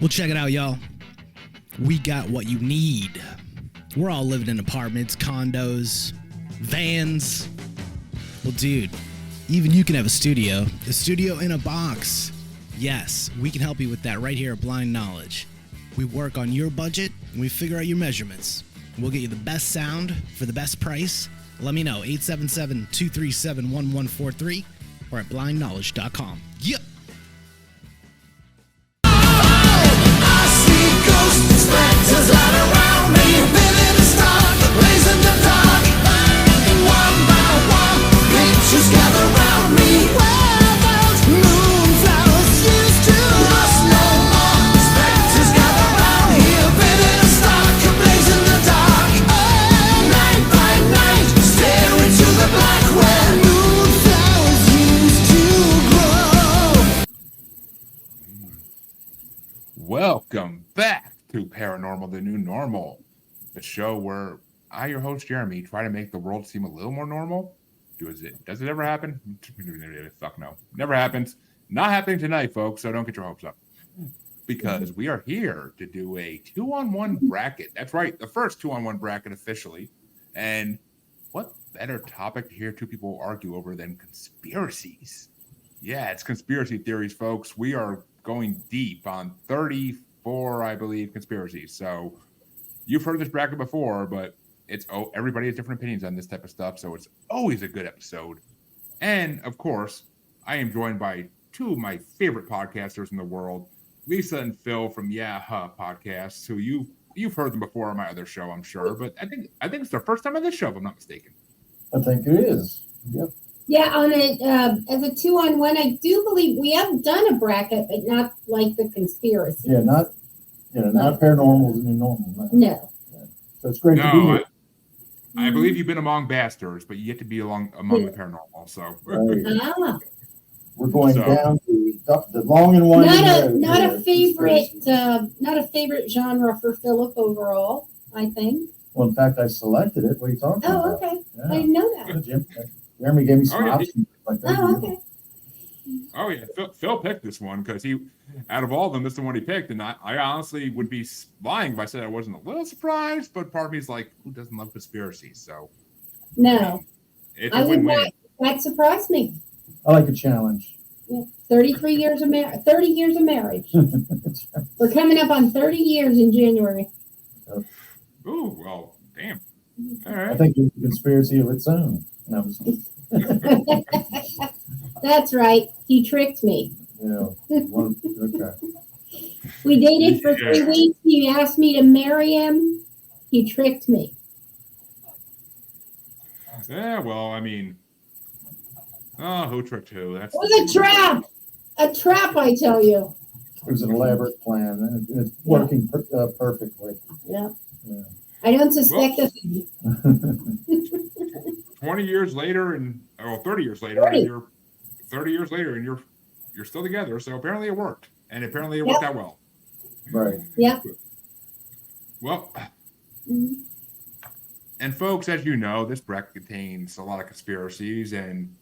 Well, check it out, y'all. We got what you need. We're all living in apartments, condos, vans. Well, dude, even you can have a studio in a box. Yes, we can help you with that right here at Blind Knowledge. We work on your budget and we figure out your measurements. We'll get you the best sound for the best price. Let me know, 877-237-1143 or at blindknowledge.com. Yep. Specters all around me, living in stark, blazing the dark. One by one, pictures gather around me. Where those moonflowers used to lost no more. Specters gather around here, living in stark, blazing the dark. Night by night, stare into the black where moonflowers used to grow. Welcome back to Paranormal, the New Normal, the show where I, your host, Jeremy, try to make the world seem a little more normal. Does it ever happen? Fuck no. Never happens. Not happening tonight, folks, so don't get your hopes up. Because we are here to do a 2-on-1 bracket. That's right, the first 2-on-1 bracket officially. And what better topic to hear two people argue over than conspiracies? Yeah, it's conspiracy theories, folks. We are going deep on 34, I believe, conspiracies. So you've heard this bracket before, but everybody has different opinions on this type of stuff, so it's always a good episode. And of course, I am joined by two of my favorite podcasters in the world, Lisa and Phil from Yeah Huh podcasts, who you've heard them before on my other show, I'm sure, but I think it's their first time on this show, if I'm not mistaken. I think it is. Yep. Yeah, on it as a 2-on-1, I do believe we have done a bracket, but not like the conspiracy. Yeah, not paranormal is new normal. No. Yeah. So it's great to be here. I believe you've been among bastards, but you get to be among the paranormal. So Ah. We're going down the long and winding road. Not a favorite genre for Philip overall, I think. Well, in fact, I selected it. What are you talking about? Oh, okay. Yeah. I didn't know that. Jeremy gave me some options like that. Oh, okay. Oh yeah, Phil picked this one because out of all of them, this is the one he picked, and I honestly would be lying if I said I wasn't a little surprised. But part of me is like, who doesn't love conspiracies? So No, it's I a would win-win. not. That surprised me. I like a challenge. Yeah. 30 years of marriage. We're coming up on 30 years in January. Ooh, well, damn. All I right. think it's a conspiracy of its own. No, That's right. He tricked me. yeah. Okay. We dated for 3 weeks. He asked me to marry him. He tricked me. Yeah, well, I mean, who tricked who? It was a trap. A trap, I tell you. It was an elaborate plan, and it's working perfectly. Yeah. Yeah. I don't suspect a thing. 20 years later, 30 years later, 30. and you're 30 years later, and you're still together. So apparently it worked, and apparently it worked out well. Right. Yeah. Well, Mhm. and folks, as you know, this bracket contains a lot of conspiracies, and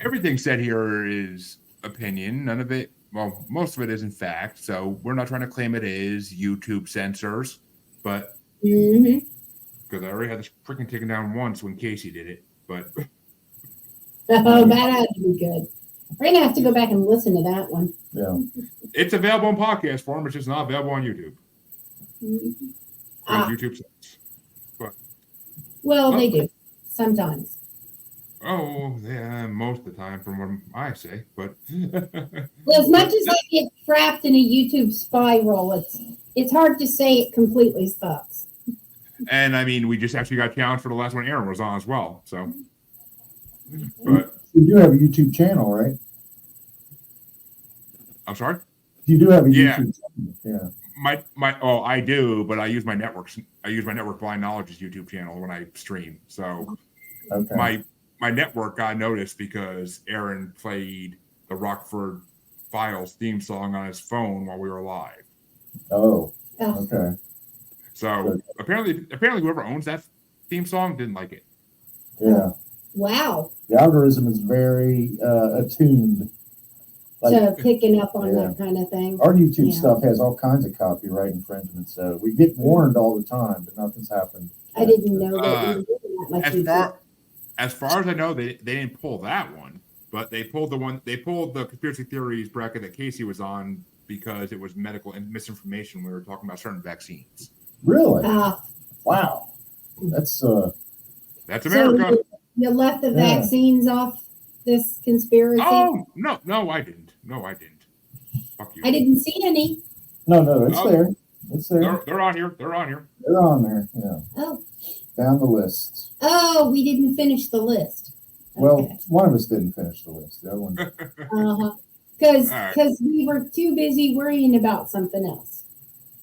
everything said here is opinion. None of it, well, most of it is in fact. So we're not trying to claim it is YouTube censors, but Mm-hmm. because I already had this freaking taken down once when Casey did it, but Oh, that had to be good. We're going to have to go back and listen to that one. Yeah. it's available in podcast form. It's just not available on YouTube. Mhm. Because YouTube says. Well, they do. Sometimes. Oh, yeah, most of the time from what I say, but Well, as much as I get trapped in a YouTube spiral, it's hard to say it completely stops. and I mean, we just actually got challenged for the last one Aaron was on as well. So, but You do have a YouTube channel, right? I'm sorry. You do have a Yeah. YouTube channel. Yeah. I do, but I use my network Blind Knowledge's YouTube channel when I stream. So Okay. my network got noticed because Aaron played the Rockford Files theme song on his phone while we were live. Oh. Oh. Okay. So apparently whoever owns that theme song didn't like it. Yeah. Wow. The algorithm is very attuned to picking up on Yeah. that kind of thing. Our YouTube Yeah. stuff has all kinds of copyright infringement, so we get warned all the time, but nothing's happened. I didn't know that we were doing that much. As far as I know, they didn't pull that one, but they pulled the conspiracy theories bracket that Casey was on because it was medical and misinformation. We were talking about certain vaccines. Really? Uh, Wow. That's America. So you left the Yeah. vaccines off this conspiracy? Oh no, I didn't. No, I didn't. Fuck you. I didn't see any. no, it's Oh. there. It's there. They're on here. They're on here. They're on there. Yeah. Oh. Down the list. Oh, we didn't finish the list. Well, Okay. one of us didn't finish the list. The other one. Because All right. we were too busy worrying about something else.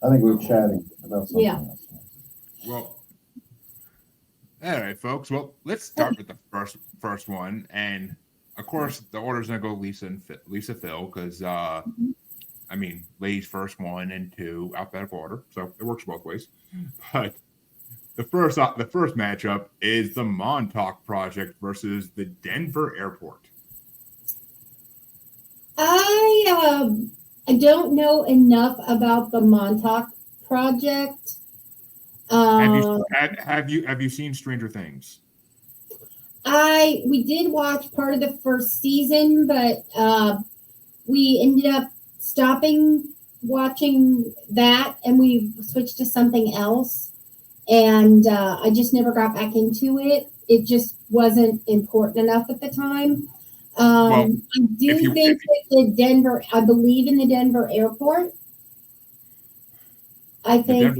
I think we were chatting about something Yeah. else. Well, all right, folks. Well, let's start with the first one, and of course, the order's gonna go Lisa Phil, because I mean, ladies first, 1 and 2, alphabetical order, so it works both ways. But the first matchup is the Montauk Project versus the Denver Airport. I don't know enough about the Montauk Project. Have you seen Stranger Things? We did watch part of the first season, but we ended up stopping watching that, and we switched to something else. And I just never got back into it. It just wasn't important enough at the time. I do think that I believe in the Denver airport. I think.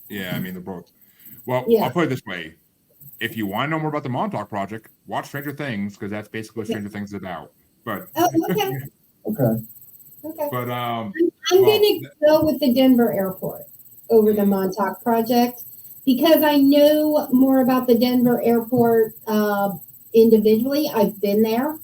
Yeah, I mean, they're both. Well, Yeah. I'll put it this way. If you want to know more about the Montauk Project, watch Stranger Things, because that's basically what Stranger Things is about. But Oh, okay. Okay. Okay. but I'm going to go with the Denver airport over the Montauk Project because I know more about the Denver airport individually. I've been there.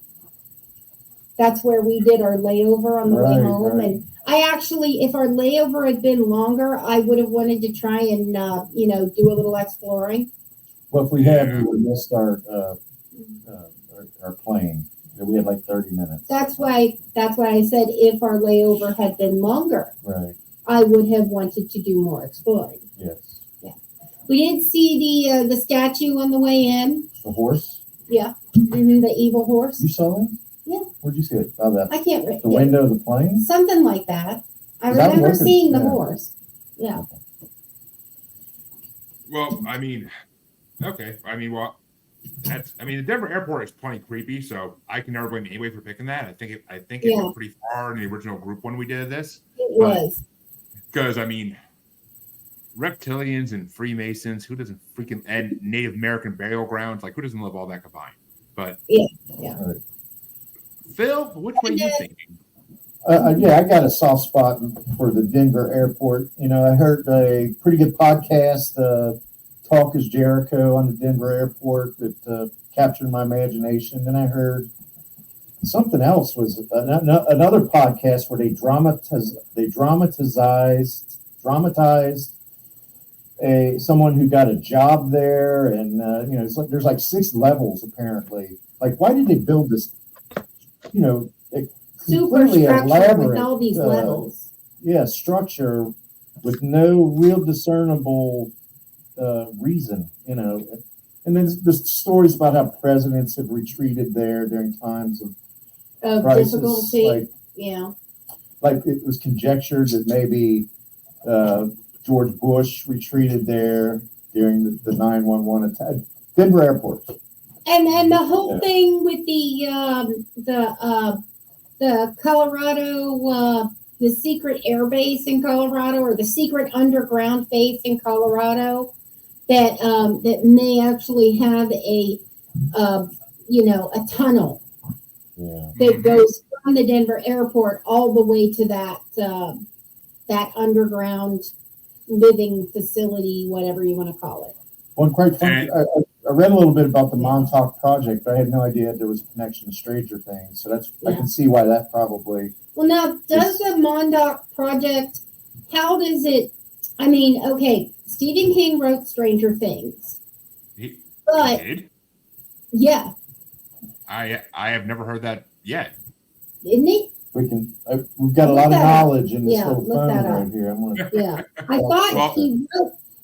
That's where we did our layover on the way Right, home. right. And I actually, if our layover had been longer, I would have wanted to try and, do a little exploring. Well, if we had, we would missed our plane. We had like 30 minutes. That's why I said if our layover had been longer, Right. I would have wanted to do more exploring. Yes. We did see the statue on the way in. The horse. The evil horse. You saw it? Yeah. Where'd you see it? Oh, that. I can't read The window of the plane. something like that. I Is that remember working? seeing the Yeah. horse. Yeah. well, I mean, okay. I mean, the Denver Airport is plenty creepy, so I can never blame anybody for picking that. I think it Yeah. went pretty far in the original group when we did this, It was. because I mean, reptilians and Freemasons, who doesn't freaking, and Native American burial grounds, like who doesn't love all that combined? But Yeah. Right. Phil, which way are you thinking? Yeah, I got a soft spot for the Denver airport. You know, I heard a pretty good podcast, Talk is Jericho, on the Denver airport that captured my imagination. Then I heard something else, was another podcast where they dramatized someone who got a job there, and it's like there's like 6 levels apparently. Like, why did they build this? Super completely structured with elaborate, all these levels. structure with no real discernible reason, and then the stories about how presidents have retreated there during times of crisis. Difficulty. Yeah. Like it was conjectured that maybe George Bush retreated there during the 9/11 attack. Denver Airport. And the whole thing with the Colorado, the secret air base in Colorado, or the secret underground base in Colorado, that may actually have a tunnel that goes from the Denver airport all the way to that underground living facility, whatever you want to call it. Well, quite frankly, I read a little bit about the Montauk Project, but I had no idea there was a connection to Stranger Things. So I can see why that probably. Well, now, does the Montauk Project, how does it, Stephen King wrote Stranger Things. He But, did? yeah, I have never heard that yet. didn't he? We've got a Look lot of that up. knowledge in this Yeah, little look phone that right up. here. I'm gonna. Yeah, Well-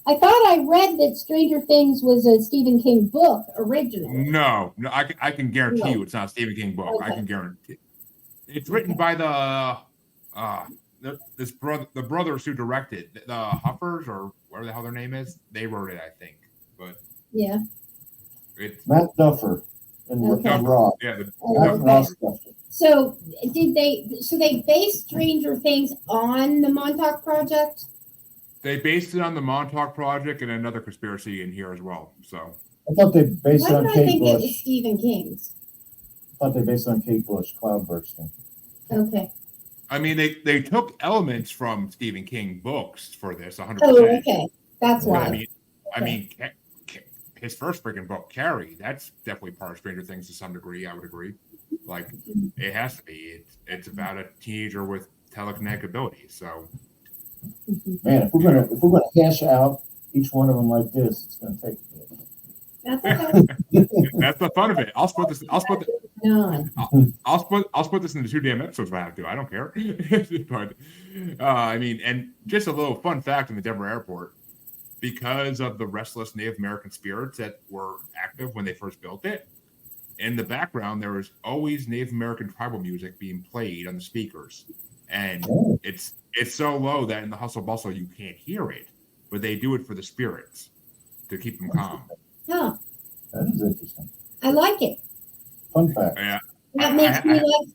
I thought I read that Stranger Things was a Stephen King book originally. No, I can guarantee No. you it's not a Stephen King book. I Okay. can guarantee. It's written by the brothers who directed the Huffers or whatever the hell their name is. They wrote it, I think. But Yeah. it's Matt Duffer and Okay. Ross. yeah, the Matt Okay. Ross Duffer. So they based Stranger Things on the Montauk Project? they based it on the Montauk Project and another conspiracy in here as well. So I thought they based Why it on did I Kate think it was Bush. Stephen King's? I thought they based it on Kate Bush, cloudbursting. Okay. I mean, they took elements from Stephen King books for this 100%. Oh, okay. That's But why. I mean, his first freaking book, Carrie, that's definitely part of Stranger Things to some degree. I would agree. Like, it has to be. It's about a teenager with telekinetic abilities. So, Man, if we're gonna hash out each one of them like this, it's gonna take a bit. That's okay. that's the fun of it. I'll split this into 2 damn episodes if I have to. I don't care. But I mean, and just a little fun fact in the Denver airport, because of the restless Native American spirits that were active when they first built it, in the background there was always Native American tribal music being played on the speakers, and Oh. it's so low that in the hustle bustle you can't hear it, but they do it for the spirits to keep them calm. Huh. That is interesting. I like it. Fun fact. Yeah. That makes me like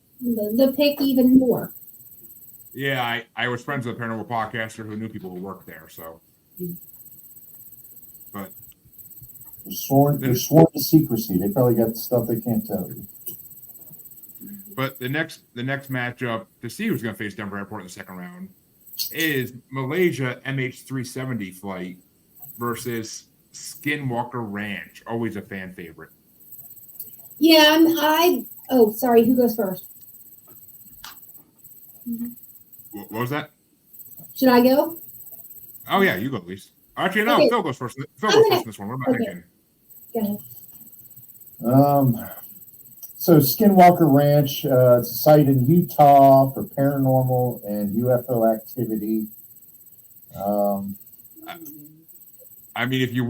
the pick even more. Yeah, I was friends with a paranormal podcaster who knew people who worked there, so. But They're sworn to secrecy. They probably got stuff they can't tell you. the next matchup to see who's going to face Denver Airport in the second round is Malaysia MH370 flight versus Skinwalker Ranch. Always a fan favorite. Yeah, oh, sorry, who goes first? What was that? Should I go? Oh yeah, you go, Lise. Actually, no, Okay. Phil goes first. Phil I'm goes gonna- first in this one. What am I okay. thinking? Go ahead. So Skinwalker Ranch, it's a site in Utah for paranormal and UFO activity. I mean, if you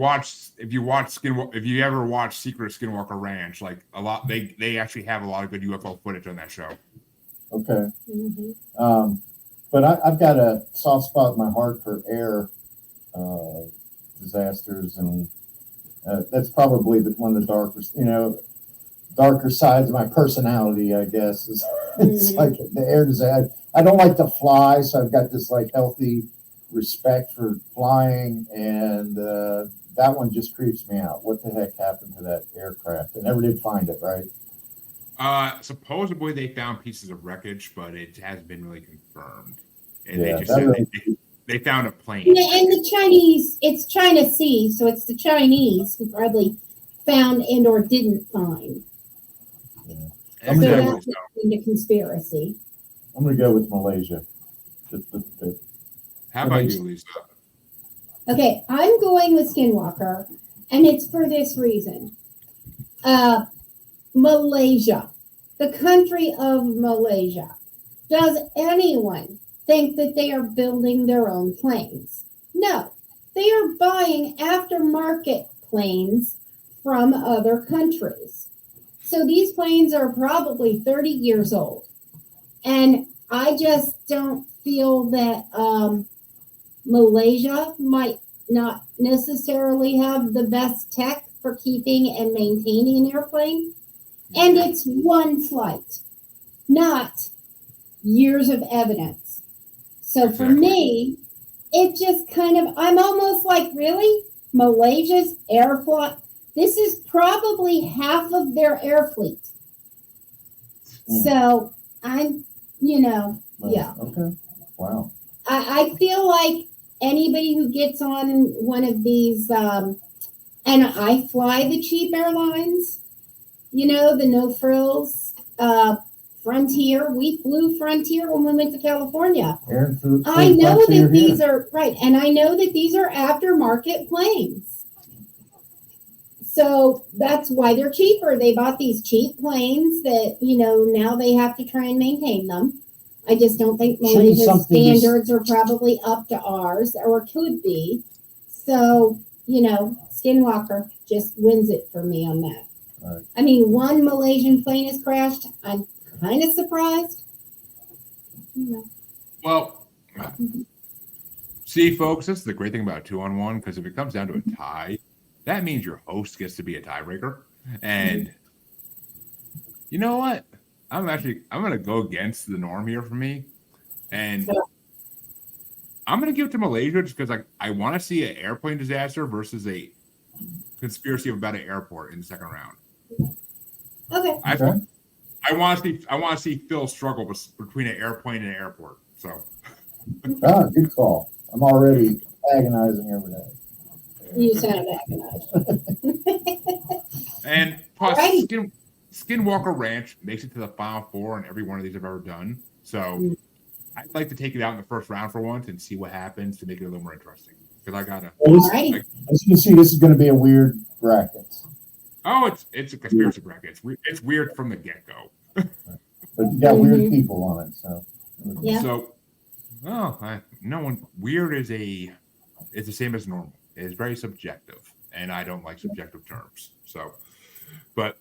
ever watch Secret of Skinwalker Ranch, like a lot, they actually have a lot of good UFO footage on that show. Okay. Mhm. But I've got a soft spot in my heart for air disasters, and that's probably one of the darker sides of my personality, I guess. It's Mhm. like the air disaster. I don't like to fly, so I've got this like healthy respect for flying, and that one just creeps me out. What the heck happened to that aircraft? They never did find it, right? Supposedly they found pieces of wreckage, but it hasn't been really confirmed. And Yeah, they just that said really- they found a plane. And the Chinese, it's China Sea, so it's the Chinese who probably found and or didn't find. I'm So gonna Exactly. that's the conspiracy. I'm going to go with Malaysia. How about you, Lisa? Okay, I'm going with Skinwalker, and it's for this reason. Malaysia, the country of Malaysia. Does anyone think that they are building their own planes? No, they are buying aftermarket planes from other countries. So these planes are probably 30 years old. And I just don't feel that Malaysia might not necessarily have the best tech for keeping and maintaining an airplane. And it's one flight, not years of evidence. So for Exactly. me, it just kind of, I'm almost like, really? Malaysia's air flight? This is probably half of their air fleet. So I'm, yeah. Okay. Wow. I feel like anybody who gets on one of these, and I fly the cheap airlines, the no frills, Frontier. We flew Frontier when we went to California. Aaron, for I know Frontier that these here. are right, and I know that these are aftermarket planes. So that's why they're cheaper. They bought these cheap planes that, now they have to try and maintain them. I just don't think Shouldn't Malaysia's something be- standards are probably up to ours, or could be. So, Skinwalker just wins it for me on that. Right. I mean, one Malaysian plane has crashed. I'm kind of surprised. Well, see, folks, this is the great thing about a 2-on-1, because if it comes down to a tie, that means your host gets to be a tiebreaker. And you know what? I'm going to go against the norm here for me. And I'm going to give it to Malaysia just because I want to see an airplane disaster versus a conspiracy about an airport in the second round. Okay. I want to see Phil struggle between an airplane and an airport. So. Good call. I'm already agonizing every day. You sound agonized. And plus, Alrighty. Skinwalker Ranch makes it to the Final Four in every one of these I've ever done. So I'd like to take it out in the first round for once and see what happens to make it a little more interesting. Because I gotta. Alrighty. As you can see, this is going to be a weird bracket. Oh, it's a conspiracy bracket. It's weird from the get go. But you got weird people on it, so. Yeah. So, weird is the same as normal. It's very subjective, and I don't like subjective terms. So, but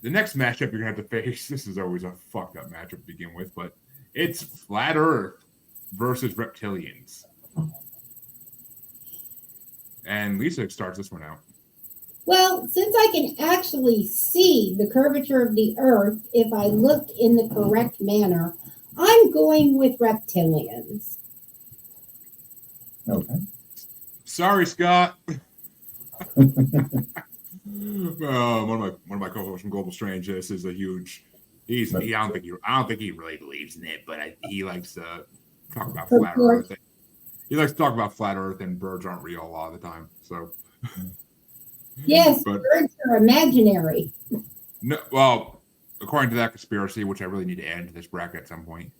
the next matchup you're gonna have to face. This is always a fucked up matchup to begin with, but it's Flat Earth versus reptilians. And Lisa starts this one out. Well, since I can actually see the curvature of the Earth if I look in the correct manner, I'm going with reptilians. Okay. Sorry, Scott. One of my co-hosts from Global Strange. This is a huge. I don't think he really believes in it, but he likes to talk about flat Earth. He likes to talk about flat Earth and birds aren't real a lot of the time. So. Yes, birds are imaginary. No, well, according to that conspiracy, which I really need to add to this bracket at some point,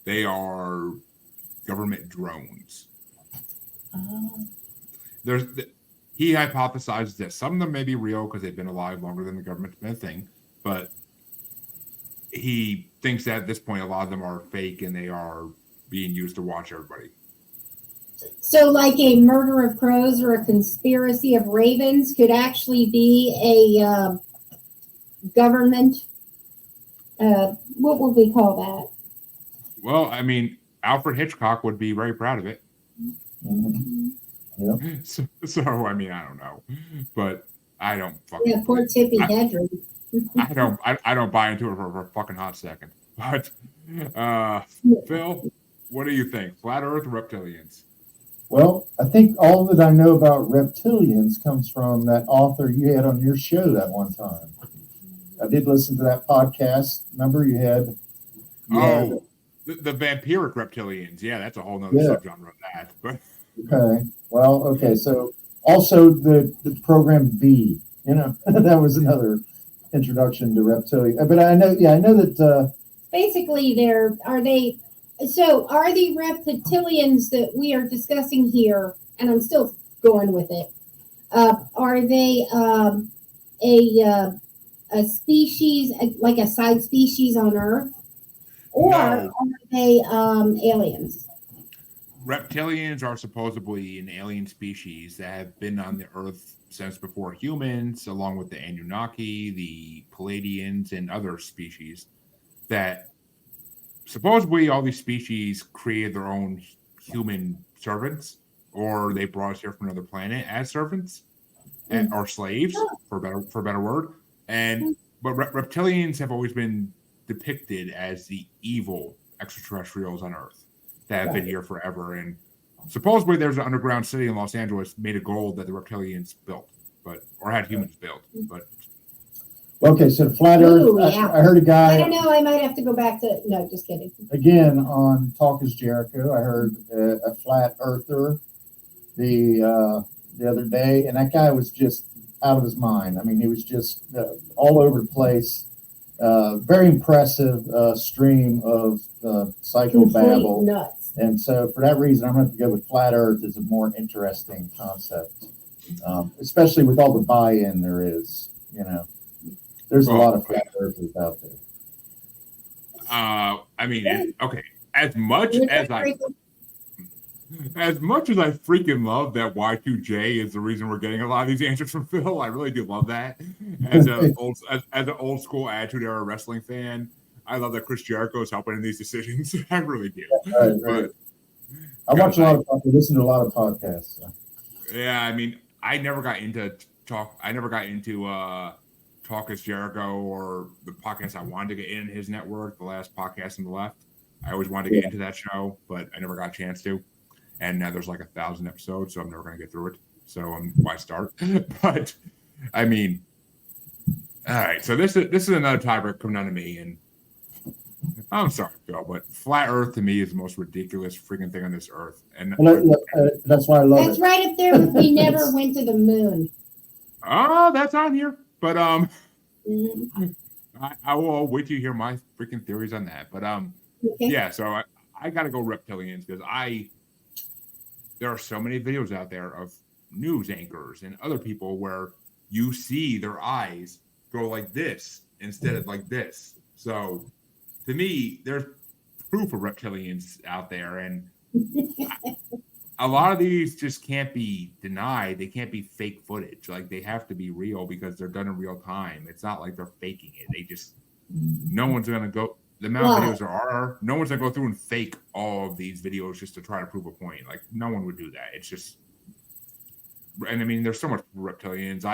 they are government drones. He hypothesizes that some of them may be real because they've been alive longer than the government's been a thing, but he thinks that at this point a lot of them are fake and they are being used to watch everybody. So, like a murder of crows or a conspiracy of ravens could actually be a government. What would we call that? Well, I mean, Alfred Hitchcock would be very proud of it. Mm-hmm. Yeah. So I mean, I don't know, but I don't fucking. Yeah, poor Tippy Hedren. I don't buy into it for a fucking hot second. But Phil, what do you think? Flat Earth or reptilians? Well, I think all that I know about reptilians comes from that author you had on your show that one time. I did listen to that podcast. Remember you had the vampiric reptilians. Yeah, that's a whole nother subgenre of that. But okay. Well, okay. So also the program V, that was another introduction to reptilian. But I know that Basically, are the reptilians that we are discussing here, and I'm still going with it, are they a species, like a side species on Earth? Or are they aliens? Reptilians are supposedly an alien species that have been on the Earth since before humans, along with the Anunnaki, the Palladians, and other species that supposedly all these species created their own human servants, or they brought us here from another planet as servants or slaves, for a better word. But reptilians have always been depicted as the evil extraterrestrials on Earth that have been here forever. And supposedly there's an underground city in Los Angeles made of gold that the reptilians built, or had humans build. But okay, so Flat Earth, I heard a guy. I don't know. I might have to go back to. No, just kidding. Again, on Talk is Jericho, I heard a flat earther the other day, and that guy was just out of his mind. I mean, he was just all over the place. Very impressive stream of psychobabble. Nuts. And so for that reason, I'm going to have to go with Flat Earth as a more interesting concept, especially with all the buy-in there is, There's a lot of flat earthers out there. I mean, okay. As much as I freaking love that Y2J is the reason we're getting a lot of these answers from Phil, I really do love that. As an old school Attitude Era wrestling fan, I love that Chris Jericho is helping in these decisions. I really do. Right. But I watch a lot of listen to a lot of podcasts. So. yeah, I mean, I never got into Talk as Jericho or the podcast I wanted to get in his network, the last podcast on the left. I always wanted to get into that show, but I never got a chance to. And now there's like 1,000 episodes, so I'm never going to get through it. So why start? But I mean, all right. So this is another topic coming down to me, and I'm sorry, Phil, but flat Earth to me is the most ridiculous freaking thing on this earth. And that's why I love That's it. right up there with we never went to the moon. Oh, that's on here. But Mm-hmm. I will wait till you hear my freaking theories on that. But Okay. yeah. So I got to go reptilians because there are so many videos out there of news anchors and other people where you see their eyes go like this instead of like this. So to me, there's proof of reptilians out there, and a lot of these just can't be denied. They can't be fake footage. Like they have to be real because they're done in real time. It's not like they're faking it. They just no one's gonna go. The amount of videos there are, no one's gonna go through and fake all of these videos just to try to prove a point. Like no one would do that. It's just, and I mean, there's so much reptilians.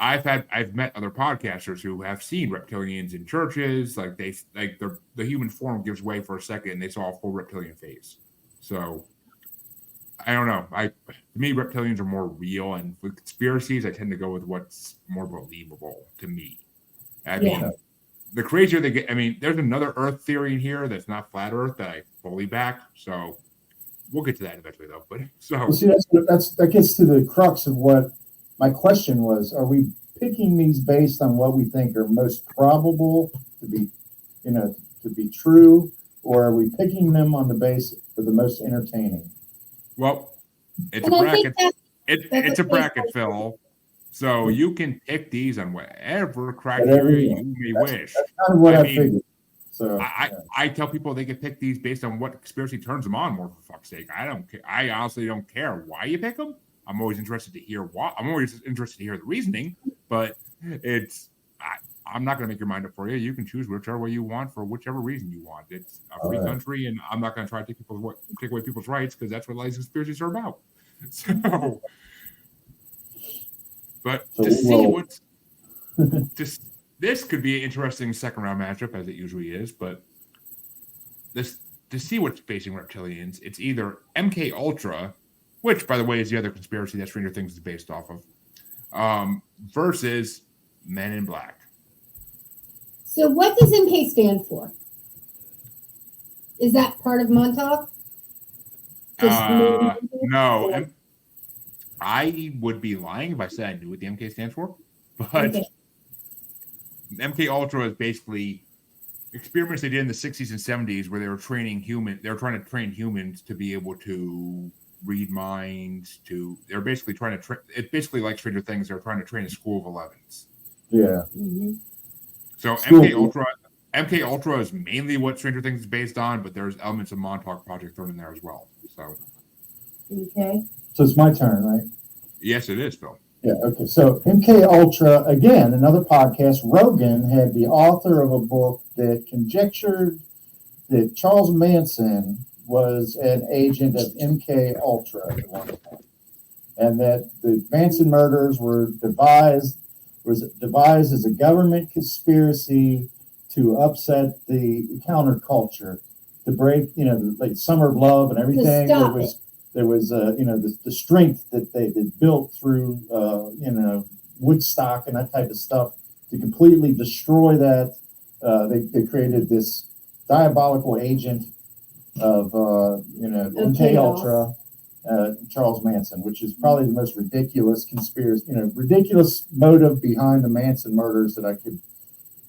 I've met other podcasters who have seen reptilians in churches. Like the human form gives way for a second, and they saw a full reptilian face. So I don't know. To me, reptilians are more real, and with conspiracies, I tend to go with what's more believable to me. I mean, the crazier they get. I mean, there's another Earth theory in here that's not flat Earth that I fully back. So we'll get to that eventually, though. But Well, see, that gets to the crux of what my question was: are we picking these based on what we think are most probable to be, to be true, or are we picking them on the basis of the most entertaining? Well, it's And a I bracket. think It's a bracket, Phil. So you can pick these on whatever criteria you may wish. That's kind of what I mean, figured. So I tell people they can pick these based on what conspiracy turns them on more, for fuck's sake. I don't care. I honestly don't care why you pick them. I'm always interested to hear why. I'm always interested to hear the reasoning, but I'm not going to make your mind up for you. You can choose whichever way you want for whichever reason you want. It's a free country, and I'm not going to try to take away people's rights because that's what all these conspiracies are about. So, but to see what's this could be an interesting second round matchup, as it usually is. But to see what's facing reptilians, it's either MK Ultra, which, by the way, is the other conspiracy that Stranger Things is based off of, versus Men in Black. So what does MK stand for? Is that part of Montauk? No. I would be lying if I said I knew what the MK stands for. But MK Ultra is basically experiments they did in the 60s and 70s where they were trying to train humans to be able to read minds. They're basically trying to it's basically like Stranger Things. They're trying to train a school of 11s. Yeah. Mm-hmm. So MK Ultra is mainly what Stranger Things is based on, but there's elements of Montauk Project thrown in there as well. So Okay. So it's my turn, right? Yes, it is, Phil. Yeah. Okay. So MK Ultra, again, another podcast. Rogan had the author of a book that conjectured that Charles Manson was an agent of MK Ultra at one point, and that the Manson murders were devised as a government conspiracy to upset the counterculture, to break, like Summer of Love and everything. There was the strength that they had built through, Woodstock and that type of stuff to completely destroy that. They created this diabolical agent of, MK Ultra, Charles Manson, which is probably the most ridiculous conspiracy, ridiculous motive behind the Manson murders that I could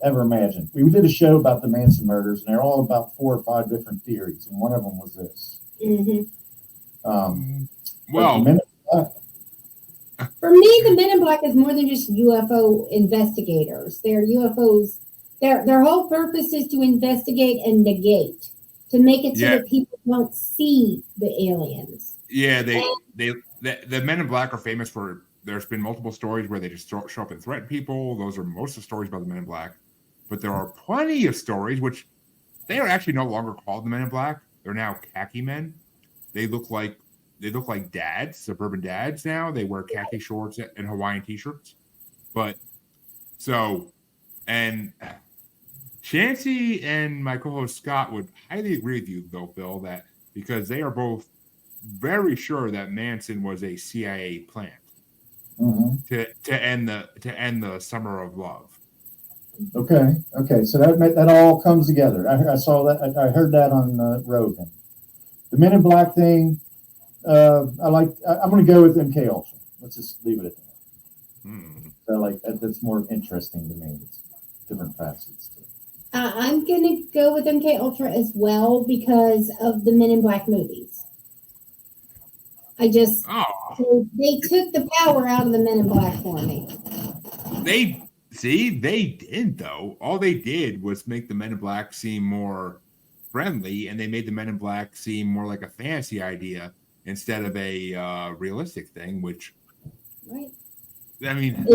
ever imagine. We did a show about the Manson murders, and they're all about 4 or 5 different theories, and one of them was this. Mm-hmm. Well, For me, the Men in Black is more than just UFO investigators. They're UFOs Their whole purpose is to investigate and negate, to make it so Yeah. that people don't see the aliens. Yeah, the Men in Black are famous for. There's been multiple stories where they just show up and threaten people. Those are most of the stories about the Men in Black. But there are plenty of stories which they are actually no longer called the Men in Black. They're now khaki men. They look like dads, suburban dads now. They wear khaki shorts and Hawaiian t-shirts. But so, and Chancey and my co-host Scott would highly agree with you, though, Phil, that because they are both very sure that Manson was a CIA plant to end the Summer of Love. Okay. So that all comes together. I saw that. I heard that on Rogan. The Men in Black thing. I'm going to go with MK Ultra. Let's just leave it at that. So like that's more interesting to me. It's different facets to it. I'm gonna go with MK Ultra as well because of the Men in Black movies. They took the power out of the Men in Black for me. They didn't though. All they did was make the Men in Black seem more friendly, and they made the Men in Black seem more like a fantasy idea instead of a realistic thing. Which, right? I mean,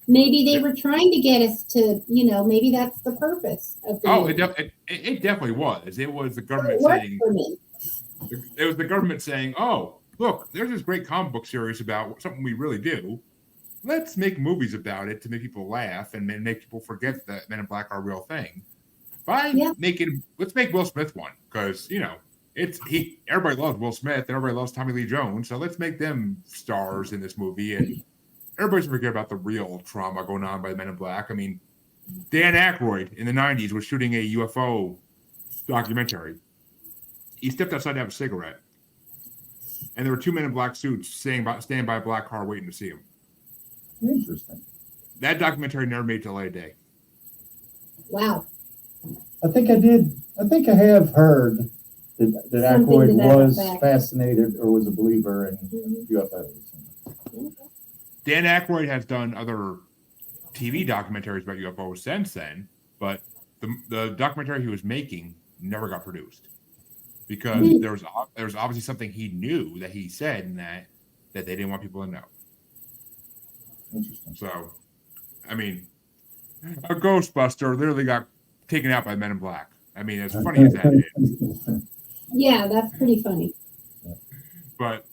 maybe they were trying to get us to, maybe that's the purpose of the movie. It definitely was. It was the government it worked saying. For me. It was the government saying, "Oh, look, there's this great comic book series about something we really do. Let's make movies about it to make people laugh and make people forget that Men in Black are a real thing. Let's make Will Smith one because everybody loves Will Smith and everybody loves Tommy Lee Jones, so let's make them stars in this movie and everybody's gonna forget about the real trauma going on by the Men in Black. I mean, Dan Aykroyd in the '90s was shooting a UFO documentary. He stepped outside to have a cigarette, and there were two Men in Black suits standing by a black car waiting to see him. Interesting. That documentary never made it to light of day. Wow. I think I have heard that Aykroyd was fascinated or was a believer in UFOs. Dan Aykroyd has done other TV documentaries about UFOs since then, but the documentary he was making never got produced because there was obviously something he knew that he said in that they didn't want people to know. Interesting. So, I mean, a Ghostbuster literally got taken out by Men in Black. I mean, as funny as that is. Yeah, that's pretty funny. But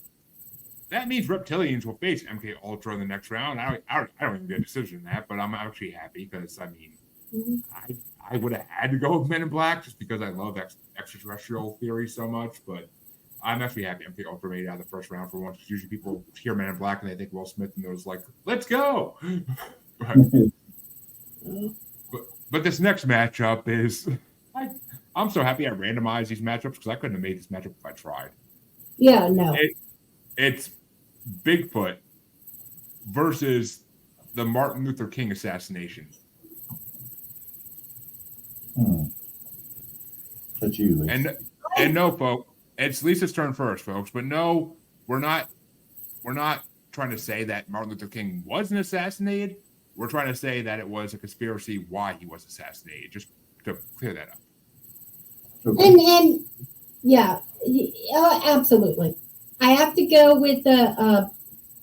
that means reptilians will face MK Ultra in the next round. I don't even get a decision in that, but I'm actually happy because I mean, I would have had to go with Men in Black just because I love extraterrestrial theory so much. But I'm actually happy MK Ultra made it out of the first round for once. Usually people hear Men in Black and they think Will Smith and those like, let's go. But this next matchup is, I'm so happy I randomized these matchups because I couldn't have made this matchup if I tried. Yeah, no. It's Bigfoot versus the Martin Luther King assassination. That's you, Lisa. And no, folks, it's Lisa's turn first, folks. But no, we're not trying to say that Martin Luther King wasn't assassinated. We're trying to say that it was a conspiracy why he was assassinated. Just to clear that up. Okay. And yeah, absolutely. I have to go with the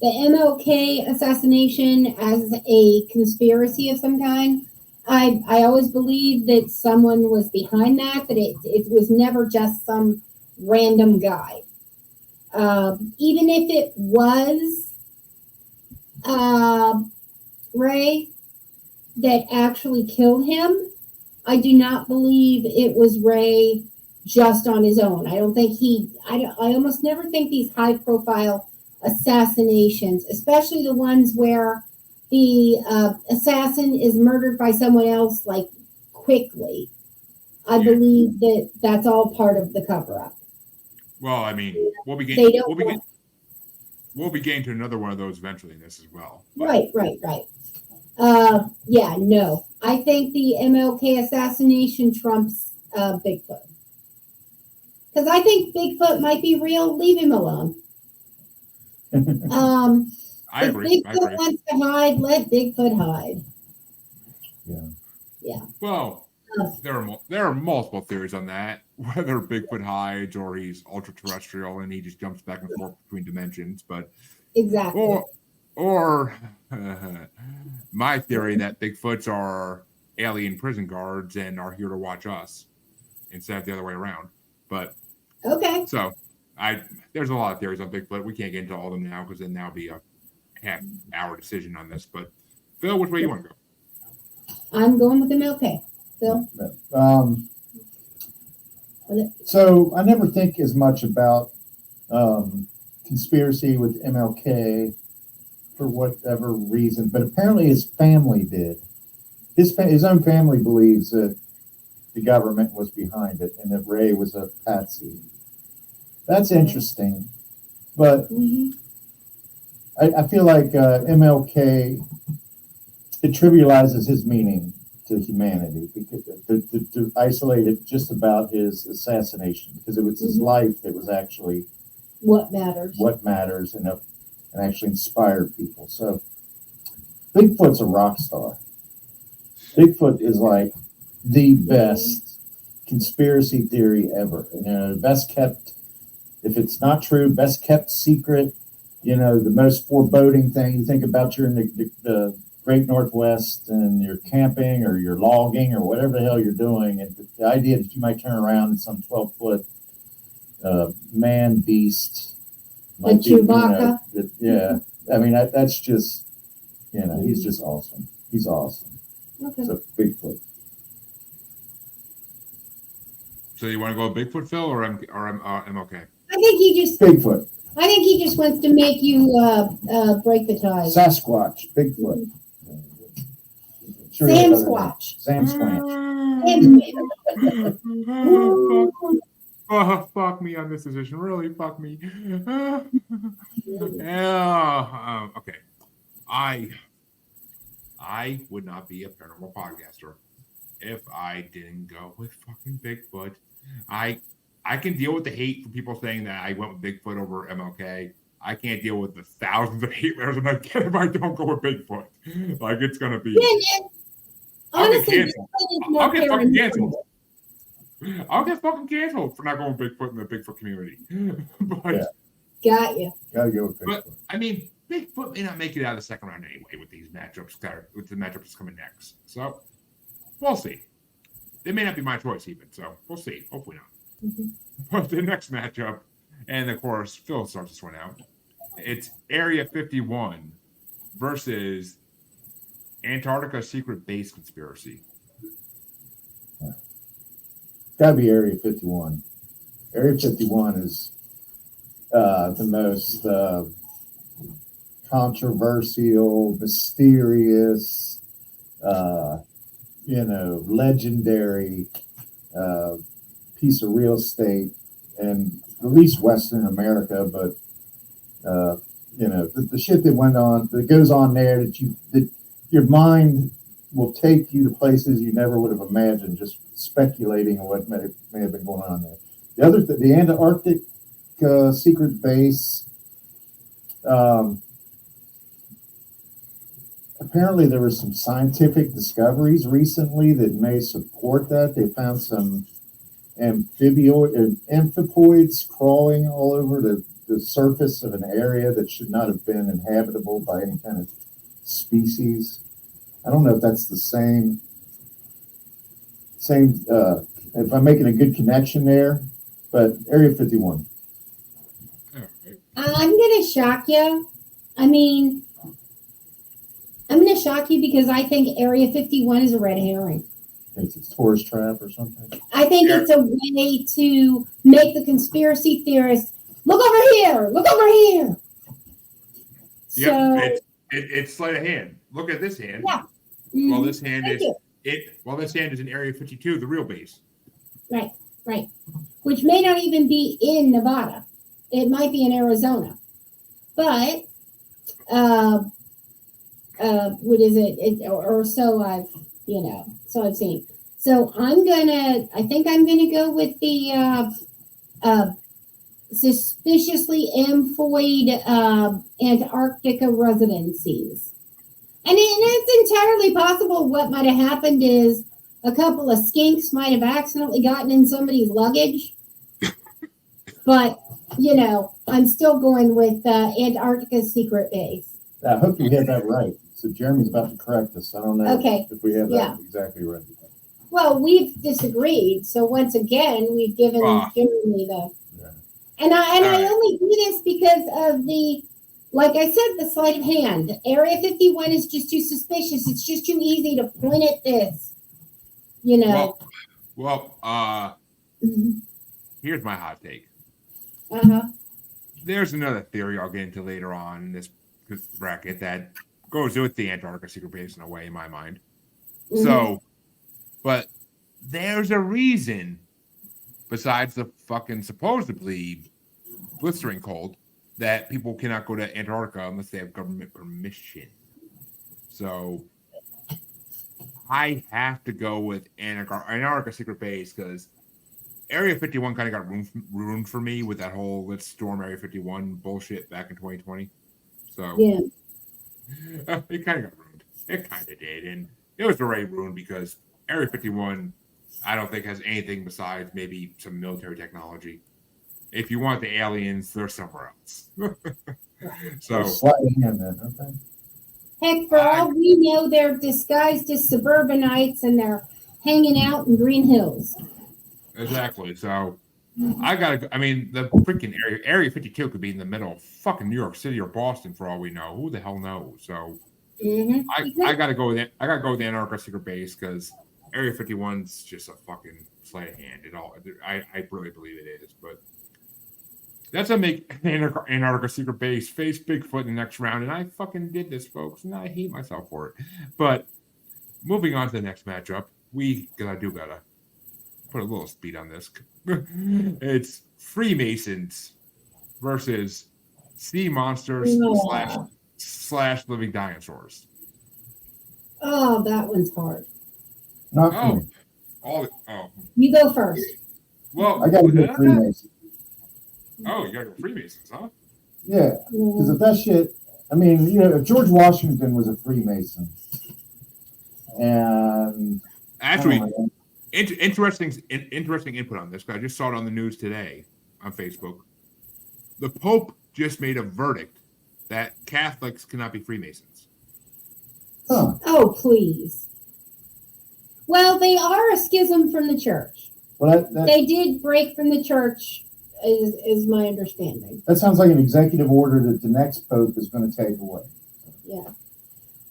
MLK assassination as a conspiracy of some kind. I always believed that someone was behind that it was never just some random guy. Even if it was Ray that actually killed him, I do not believe it was Ray just on his own. I don't think I almost never think these high profile assassinations, especially the ones where the assassin is murdered by someone else like quickly. I believe that that's all part of the cover up. Well, I mean, we'll be getting to another one of those eventually in this as well. But. Right. Yeah, no. I think the MLK assassination trumps Bigfoot. Because I think Bigfoot might be real. Leave him alone. I agree. If Bigfoot wants to hide, let Bigfoot hide. Well, Uh, there are multiple theories on that. Whether Bigfoot hides or he's ultra terrestrial and he just jumps back and forth between dimensions, but Exactly. or my theory that Bigfoots are alien prison guards and are here to watch us instead of the other way around. But Okay. so there's a lot of theories on Bigfoot. We can't get into all of them now because then that'll be a half-hour decision on this. But Phil, which way you want to go? I'm going with MLK. Phil? So I never think as much about conspiracy with MLK for whatever reason, but apparently his family did. His own family believes that the government was behind it and that Ray was a patsy. That's interesting, but I feel like MLK, it trivializes his meaning to humanity because to isolate it just about his assassination, because it was his life that was actually What matters and actually inspired people. So Bigfoot's a rock star. Bigfoot is like the best conspiracy theory ever. Best kept, if it's not true, best kept secret. The most foreboding thing. You think about you're in the Great Northwest and you're camping or you're logging or whatever the hell you're doing, and the idea that you might turn around and some 12-foot man beast, like Chewbacca. I mean that's just he's just awesome. He's awesome. Okay. So Bigfoot. So you want to go Bigfoot, Phil, or MLK? I think he just Bigfoot. wants to make you break the ties. Sasquatch. Bigfoot. Sure, Sam Squatch. Sam Squatch. Oh, fuck me on this decision. Really, fuck me. Yeah. Okay. I would not be a paranormal podcaster if I didn't go with fucking Bigfoot. I can deal with the hate for people saying that I went with Bigfoot over MLK. I can't deal with the thousands of hate letters and I get if I don't go with Bigfoot. Like it's gonna be. Honestly, I'll get fucking canceled. I'll get fucking canceled for not going with Bigfoot in the Bigfoot community. But got you. Gotta go with Bigfoot. But I mean, Bigfoot may not make it out of the second round anyway with these matchups. With the matchups coming next, so we'll see. It may not be my choice even, so we'll see. Hopefully not. But the next matchup, and of course, Phil starts this one out. It's Area 51 versus Antarctica secret base conspiracy. Gotta be Area 51. Area 51 is the most controversial, mysterious, legendary piece of real estate, and at least Western America. But the shit that went on, that goes on there, that your mind will take you to places you never would have imagined, just speculating on what may have been going on there. The Antarctic secret base. Apparently, there were some scientific discoveries recently that may support that. They found some amphipoids crawling all over the surface of an area that should not have been inhabitable by any kind of species. I don't know if that's the same. If I'm making a good connection there, but Area 51. I'm gonna shock you. I mean, I'm gonna shock you because I think Area 51 is a red herring. It's a tourist trap or something. I think it's a way to make the conspiracy theorists look over here. Look over here. Yep, it's sleight of hand. Look at this hand. Yeah. Well, this hand is in Area 52, the real base. Right. Which may not even be in Nevada. It might be in Arizona. But what is it? Or so I've seen. So I think I'm gonna go with the suspiciously amphoid Antarctica residencies. And it's entirely possible what might have happened is a couple of skinks might have accidentally gotten in somebody's luggage. But, I'm still going with Antarctica's secret base. I hope you had that right. So Jeremy's about to correct us. I don't know Okay. if we have that Yeah. exactly right. Well, we've disagreed. So once again, we've given Jeremy the... Yeah. And I right. only do this because of like I said, the sleight of hand. Area 51 is just too suspicious. It's just too easy to point at this. Well, Mhm. here's my hot take. Uh-huh. There's another theory I'll get into later on in this bracket that goes with the Antarctica secret base in a way, in my mind. Mhm. So, but there's a reason, besides the fucking supposedly blistering cold, that people cannot go to Antarctica unless they have government permission. So, I have to go with Antarctica secret base because Area 51 kind of got ruined for me with that whole let's storm Area 51 bullshit back in 2020. So, Yeah. it kind of got ruined. It kind of did. And it was already ruined because Area 51, I don't think has anything besides maybe some military technology. If you want the aliens, they're somewhere else. So, Sleight of hand then, okay. Heck, for all we know, they're disguised as suburbanites and they're hanging out in Green Hills. exactly. So, the freaking Area 52 could be in the middle of fucking New York City or Boston for all we know. Who the hell knows? So, I gotta go with it. I gotta go with the Antarctica secret base because Area 51's just a fucking sleight of hand. I really believe it is. But that's gonna make Antarctica secret base face Bigfoot in the next round, and I fucking did this, folks, and I hate myself for it. But moving on to the next matchup, we gotta put a little speed on this. It's Freemasons versus sea monsters slash living dinosaurs. Oh, that one's hard. Not for me. You go first. Well, I got to go Freemason. Oh, you gotta go Freemasons, huh? Yeah, because if that shit, if George Washington was a Freemason, and actually, interesting input on this. Because I just saw it on the news today on Facebook. The Pope just made a verdict that Catholics cannot be Freemasons. Huh. Oh, please. Well, they are a schism from the church. Well, They did break from the church, is my understanding. that sounds like an executive order that the next pope is going to take away. Yeah.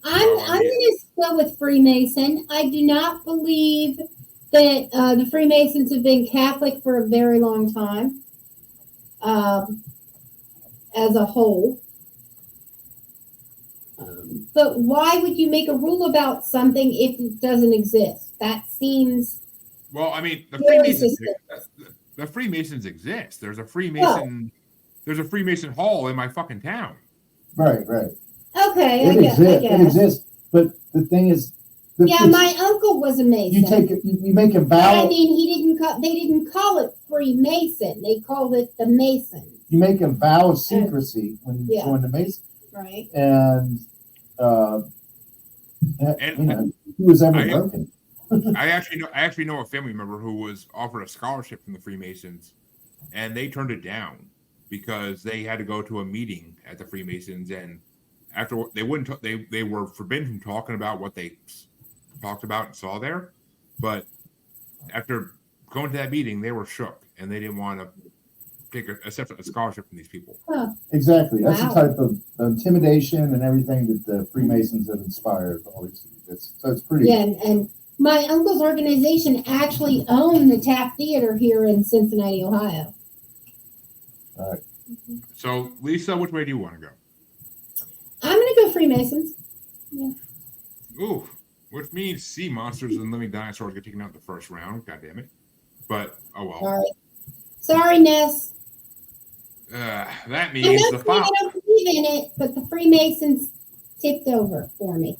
I'm going to go with Freemason. I do not believe that the Freemasons have been Catholic for a very long time as a whole. But why would you make a rule about something if it doesn't exist? That seems... Well, the Freemasons exist. There's a Freemason. There's a Freemason Hall in my fucking town. Right. Okay, It exists. It exists. But the thing is, my uncle was a Mason. You make a vow. They didn't call it Freemason. They called it the Masons. You make a vow of secrecy when you join the Mason. Right. And who was ever broken? I actually know a family member who was offered a scholarship from the Freemasons, and they turned it down because they had to go to a meeting at the Freemasons, and after they wouldn't, they were forbidden from talking about what they talked about and saw there. But after going to that meeting, they were shook, and they didn't want to accept a scholarship from these people. Huh. Exactly. That's the type of intimidation and everything that the Freemasons have inspired. All these. So it's pretty. Yeah, and my uncle's organization actually owned the Taft Theater here in Cincinnati, Ohio. All right. So, Lisa, which way do you want to go? I'm going to go Freemasons. Yeah. Ooh, which means sea monsters and living dinosaurs get taken out in the first round. God damn it. But, oh well. Sorry, Ness. That means I don't believe in it, but the Freemasons tipped over for me.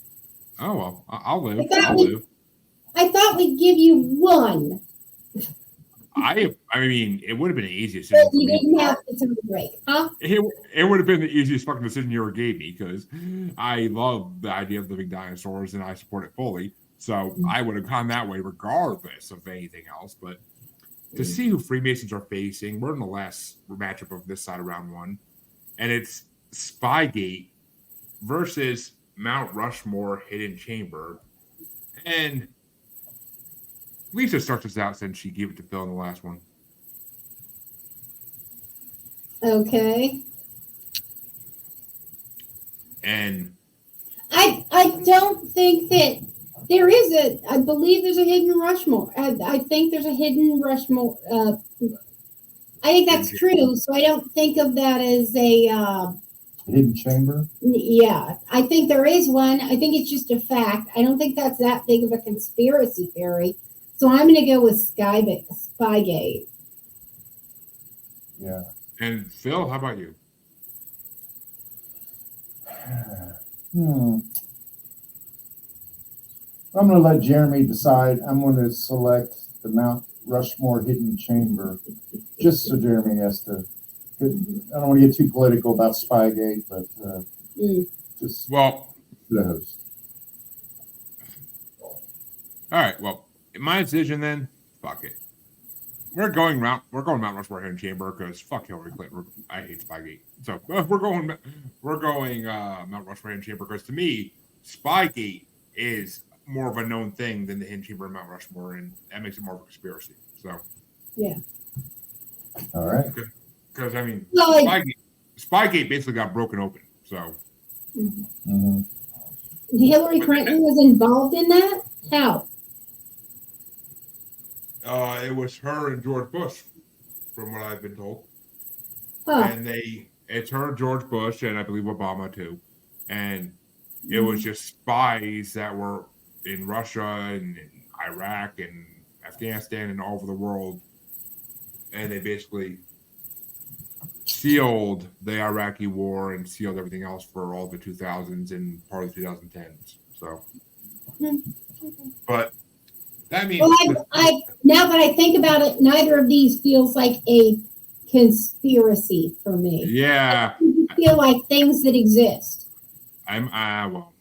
Oh, well, I'll live. I thought we'd give you one. I mean, it would have been the easiest But decision for you me. didn't have to take a break, huh? It would have been the easiest fucking decision you ever gave me because I love the idea of living dinosaurs and I support it fully. So I would have gone that way regardless of anything else. But to see who Freemasons are facing, we're in the last matchup of this side of round one, and it's Spygate versus Mount Rushmore Hidden Chamber. And Lisa starts us out since she gave it to Phil in the last one. Okay. And I don't think that there is I believe there's a hidden Rushmore. I think there's a hidden Rushmore. I think that's true. So I don't think of that as a, Hidden chamber. yeah, I think there is one. I think it's just a fact. I don't think that's that big of a conspiracy theory. So I'm going to go with Spygate. Yeah. And Phil, how about you? I'm going to let Jeremy decide. I'm going to select the Mount Rushmore Hidden Chamber, just so Jeremy has to. I don't want to get too political about Spygate, but just Well, the host. All right. Well, in my decision then, fuck it. We're going Mount Rushmore Hidden Chamber because fuck Hillary Clinton. I hate Spygate. So we're going Mount Rushmore Hidden Chamber because to me, Spygate is more of a known thing than the Hidden Chamber and Mount Rushmore, and that makes it more of a conspiracy. So Yeah. All right. Because I mean, Well, Spygate basically got broken open. So Mm-hmm. Hillary Clinton was involved in that? How? it was her and George Bush, from what I've been told. Huh. And it's her, George Bush, and I believe Obama too. And it was just spies that were in Russia and in Iraq and Afghanistan and all over the world. And they basically sealed the Iraqi war and sealed everything else for all the 2000s and part of the 2010s. So, but that means. Well, I now that I think about it, neither of these feels like a conspiracy for me. Yeah. I feel like things that exist. Well,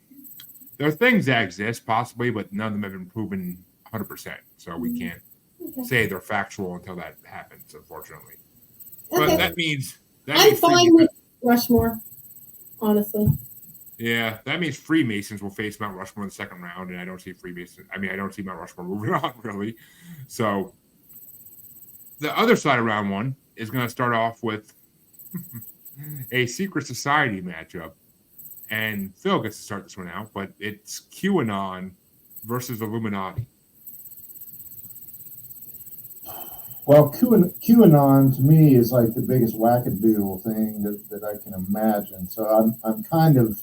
there are things that exist possibly, but none of them have been proven 100%. So we can't say they're factual until that happens, unfortunately. But Okay. that means I'm fine with Rushmore, honestly. Yeah, that means Freemasons will face Mount Rushmore in the second round, and I don't see I don't see Mount Rushmore moving on, really. So the other side of round one is going to start off with a secret society matchup. And Phil gets to start this one out, but it's QAnon versus Illuminati. Well, QAnon to me is like the biggest wackadoodle thing that I can imagine. So I'm kind of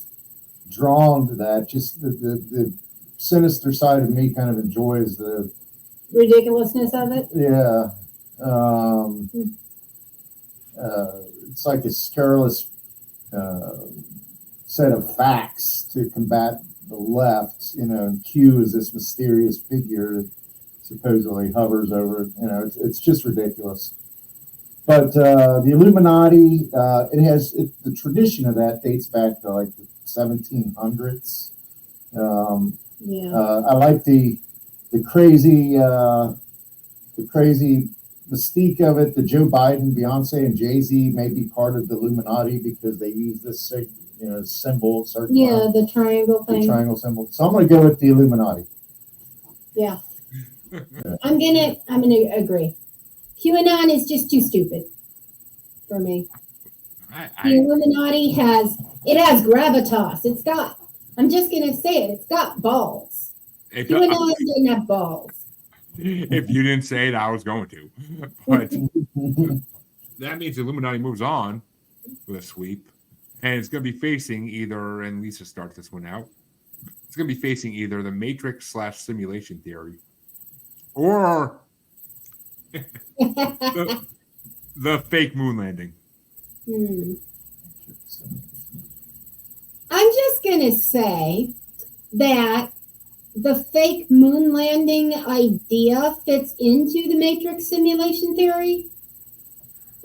drawn to that. Just the sinister side of me kind of enjoys the Ridiculousness of it. yeah. It's like a scurrilous set of facts to combat the left, and Q is this mysterious figure that supposedly hovers over it. It's just ridiculous. But the Illuminati, the tradition of that dates back to like the 1700s. I like the crazy mystique of it. The Joe Biden, Beyonce, and Jay-Z may be part of the Illuminati because they use this symbol. The triangle thing. The triangle symbol. So I'm going to go with the Illuminati. Yeah. I'm gonna agree. QAnon is just too stupid for me. The Illuminati has gravitas. I'm just gonna say it. It's got balls. QAnon didn't have balls. If you didn't say it, I was going to. But that means the Illuminati moves on with a sweep, and it's going to be facing either. And Lisa starts this one out. It's going to be facing either the Matrix / simulation theory, or the fake moon landing. I'm just going to say that the fake moon landing idea fits into the Matrix simulation theory,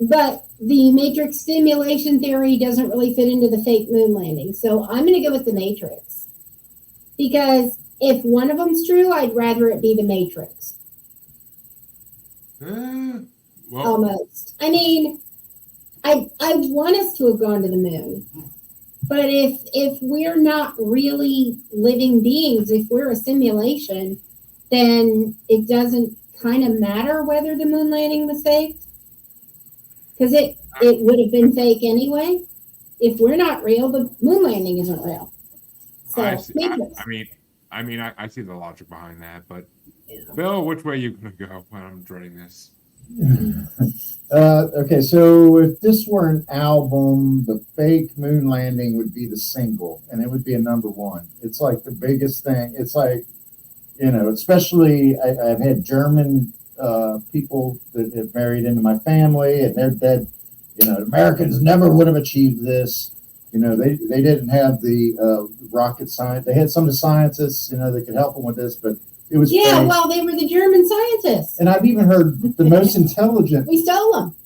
but the Matrix simulation theory doesn't really fit into the fake moon landing. So I'm going to go with the Matrix. Because if one of them's true, I'd rather it be the Matrix. Well, Almost. I mean, I want us to have gone to the moon. But if we're not really living beings, if we're a simulation, then it doesn't kind of matter whether the moon landing was fake. Because it would have been fake anyway. If we're not real, the moon landing isn't real. So I see the logic behind that, but Bill, which way you gonna go? I'm dreading this. Okay, so if this were an album, the fake moon landing would be the single, and it would be a number one. It's like the biggest thing. It's like, especially I've had German people that have married into my family, and they're dead. Americans never would have achieved this. They didn't have the rocket science. They had some of the scientists, that could help them with this, but it was yeah. fake. Well, they were the German scientists. And I've even heard the most intelligent We stole them.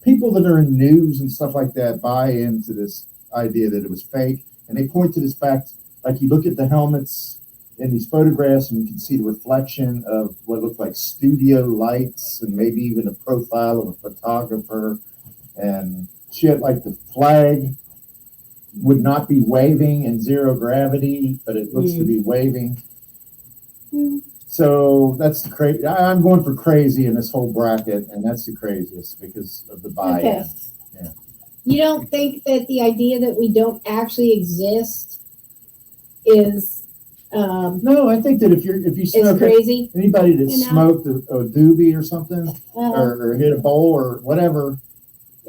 people that are in news and stuff like that buy into this idea that it was fake, and they point to this fact. Like, you look at the helmets in these photographs, and you can see the reflection of what looked like studio lights, and maybe even a profile of a photographer, and shit. Like, the flag would not be waving in zero gravity, but it looks to be waving. So that's the crazy. I'm going for crazy in this whole bracket, and that's the craziest because of the buy-in. Okay. Yeah. You don't think that the idea that we don't actually exist is No, I think that if you is smoke crazy? anybody that You know? smoked a doobie or something, or hit a bowl or whatever,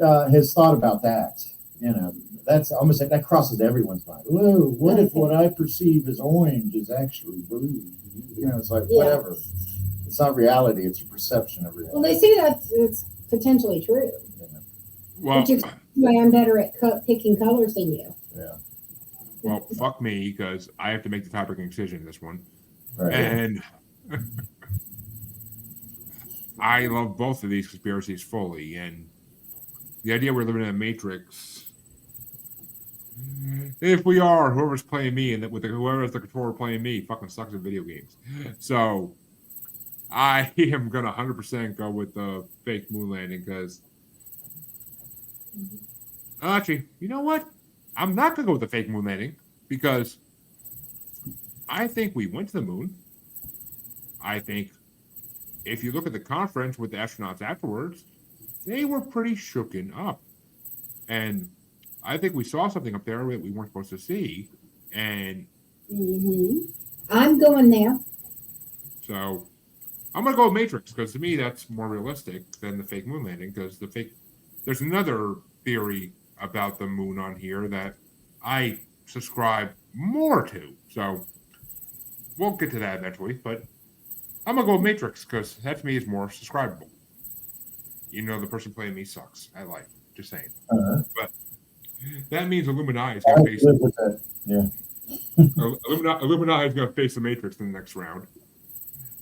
has thought about that. That's almost like that crosses everyone's mind. Whoa, what if what I perceive as orange is actually blue? It's like, whatever. It's not reality, it's a perception of reality. Well, they say that it's potentially true, Well, which is why I'm better at picking colors than you. Yeah. well, fuck me, because I have to make the top-ranking decision in this one, Right. and I love both of these conspiracies fully, and the idea we're living in a matrix. If we are, whoever's playing me and with whoever's the controller playing me fucking sucks at video games. So I am gonna 100% go with the fake moon landing because actually, you know what? I'm not gonna go with the fake moon landing because I think we went to the moon. I think if you look at the conference with the astronauts afterwards, they were pretty shooken up, and I think we saw something up there that we weren't supposed to see, and I'm going there. so I'm gonna go with Matrix because to me that's more realistic than the fake moon landing. Because there's another theory about the moon on here that I subscribe more to. So we'll get to that eventually, but I'm gonna go with Matrix because that to me is more subscribable. The person playing me sucks. I like just saying, but. That means Illuminati is going to face that. Yeah. Illuminati is going to face the Matrix in the next round,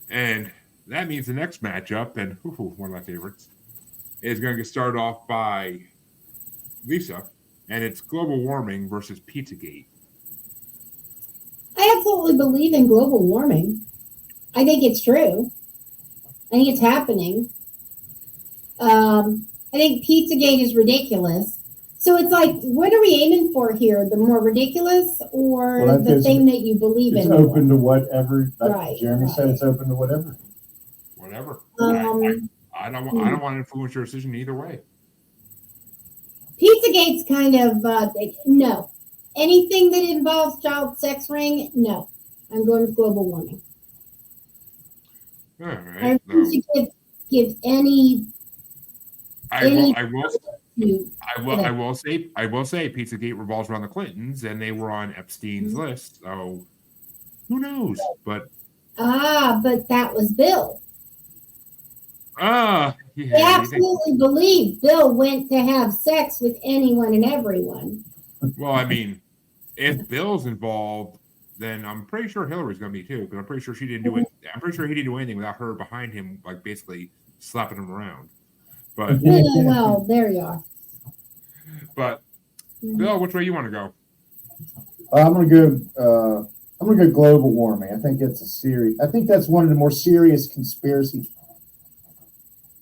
and that means the next matchup, and one of my favorites, is going to get started off by Lisa, and it's global warming versus Pizzagate. I absolutely believe in global warming. I think it's true. I think it's happening. I think Pizzagate is ridiculous. So it's like, what are we aiming for here? The more ridiculous or the thing that you believe It's in? open to whatever. Like Right, Jeremy said, it's open to whatever. Whatever. I don't want to influence your decision either way. Pizzagate's kind of no. Anything that involves child sex ring, no. I'm going with global warming. All I right. refuse to give any. I will say Pizzagate revolves around the Clintons, and they were on Epstein's list. So who knows? But but that was Bill. yeah, I absolutely believe Bill went to have sex with anyone and everyone. Well, I mean, if Bill's involved, then I'm pretty sure Hillary's going to be too, because I'm pretty sure she didn't do it. I'm pretty sure he didn't do anything without her behind him, like basically slapping him around. But Well, there you are. Bill, which way you want to go? I'm gonna go. I'm gonna go global warming. I think it's a serious. I think that's one of the more serious conspiracy.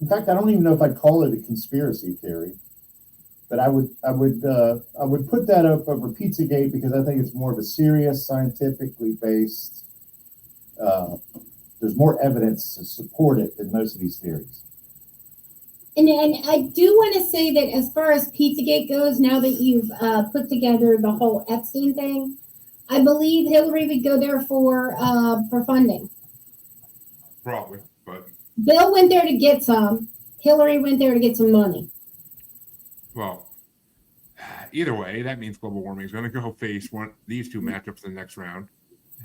In fact, I don't even know if I'd call it a conspiracy theory, but I would put that up over Pizzagate because I think it's more of a serious, scientifically based. There's more evidence to support it than most of these theories. And I do want to say that as far as Pizzagate goes, now that you've put together the whole Epstein thing, I believe Hillary would go there for funding. Probably, but Bill went there to get some. Hillary went there to get some money. well, either way, that means global warming is going to go face these two matchups in the next round,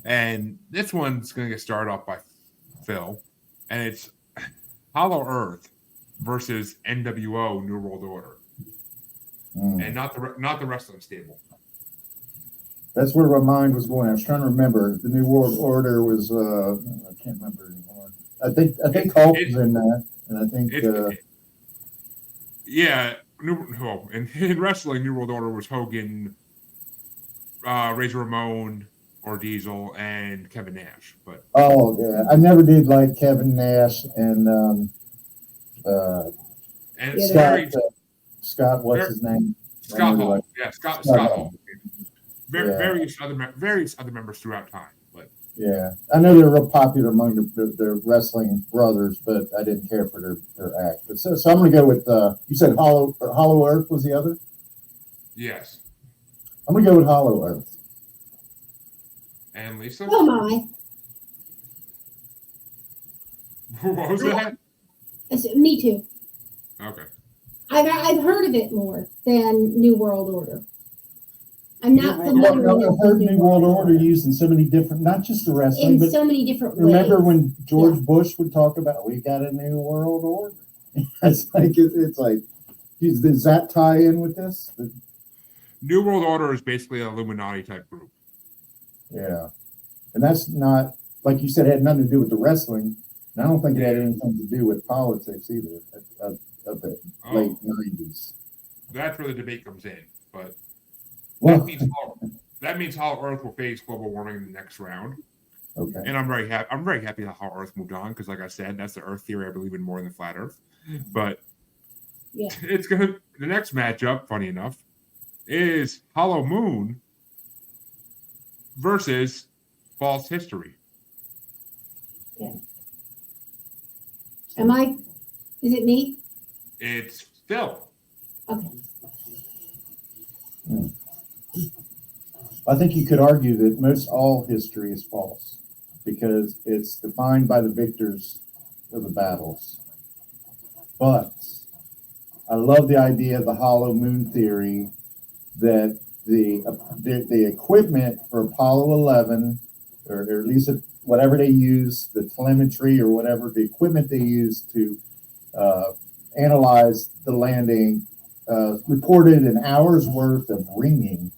and this one's going to get started off by Phil, and it's Hollow Earth versus NWO New World Order, and not the wrestling stable. That's where my mind was going. I was trying to remember. The New World Order was I can't remember anymore. I think Hulk was in that, and I think in wrestling, New World Order was Hogan, Razor Ramon, or Diesel, and Kevin Nash. But I never did like Kevin Nash and Scott. What's his name? Scott Hall. Scott Hall. Various other members throughout time, but yeah, I know they're real popular among the wrestling brothers, but I didn't care for their act. But so I'm going to go with you said Hollow Earth was the other. Yes, I'm going to go with Hollow Earth. And Lisa, Oh my! what was that? Me too. Okay, I've heard of it more than New World Order. I'm not familiar I've with heard New World Order used in so many different, not just the wrestling, but so many different ways. remember when George Bush would talk about we got a new world order? It's like does that tie in with this? New World Order is basically an Illuminati type group. Yeah, and that's not like you said. It had nothing to do with the wrestling, and I don't think it had anything to do with politics either. Of the late '90s. That's where the debate comes in, but. Well, That means Hollow Earth will face global warming in the next round. Okay. And I'm very happy that Hollow Earth moved on because, like I said, that's the Earth theory I believe in more than flat Earth. But it's the next matchup, funny enough, is Hollow Moon versus False History. Okay. Is it me? It's Phil. Okay. I think you could argue that most all history is false because it's defined by the victors of the battles. But I love the idea of the hollow moon theory that the equipment for Apollo 11, or at least whatever they use, the telemetry or whatever, the equipment they used to analyze the landing reported an hour's worth of ringing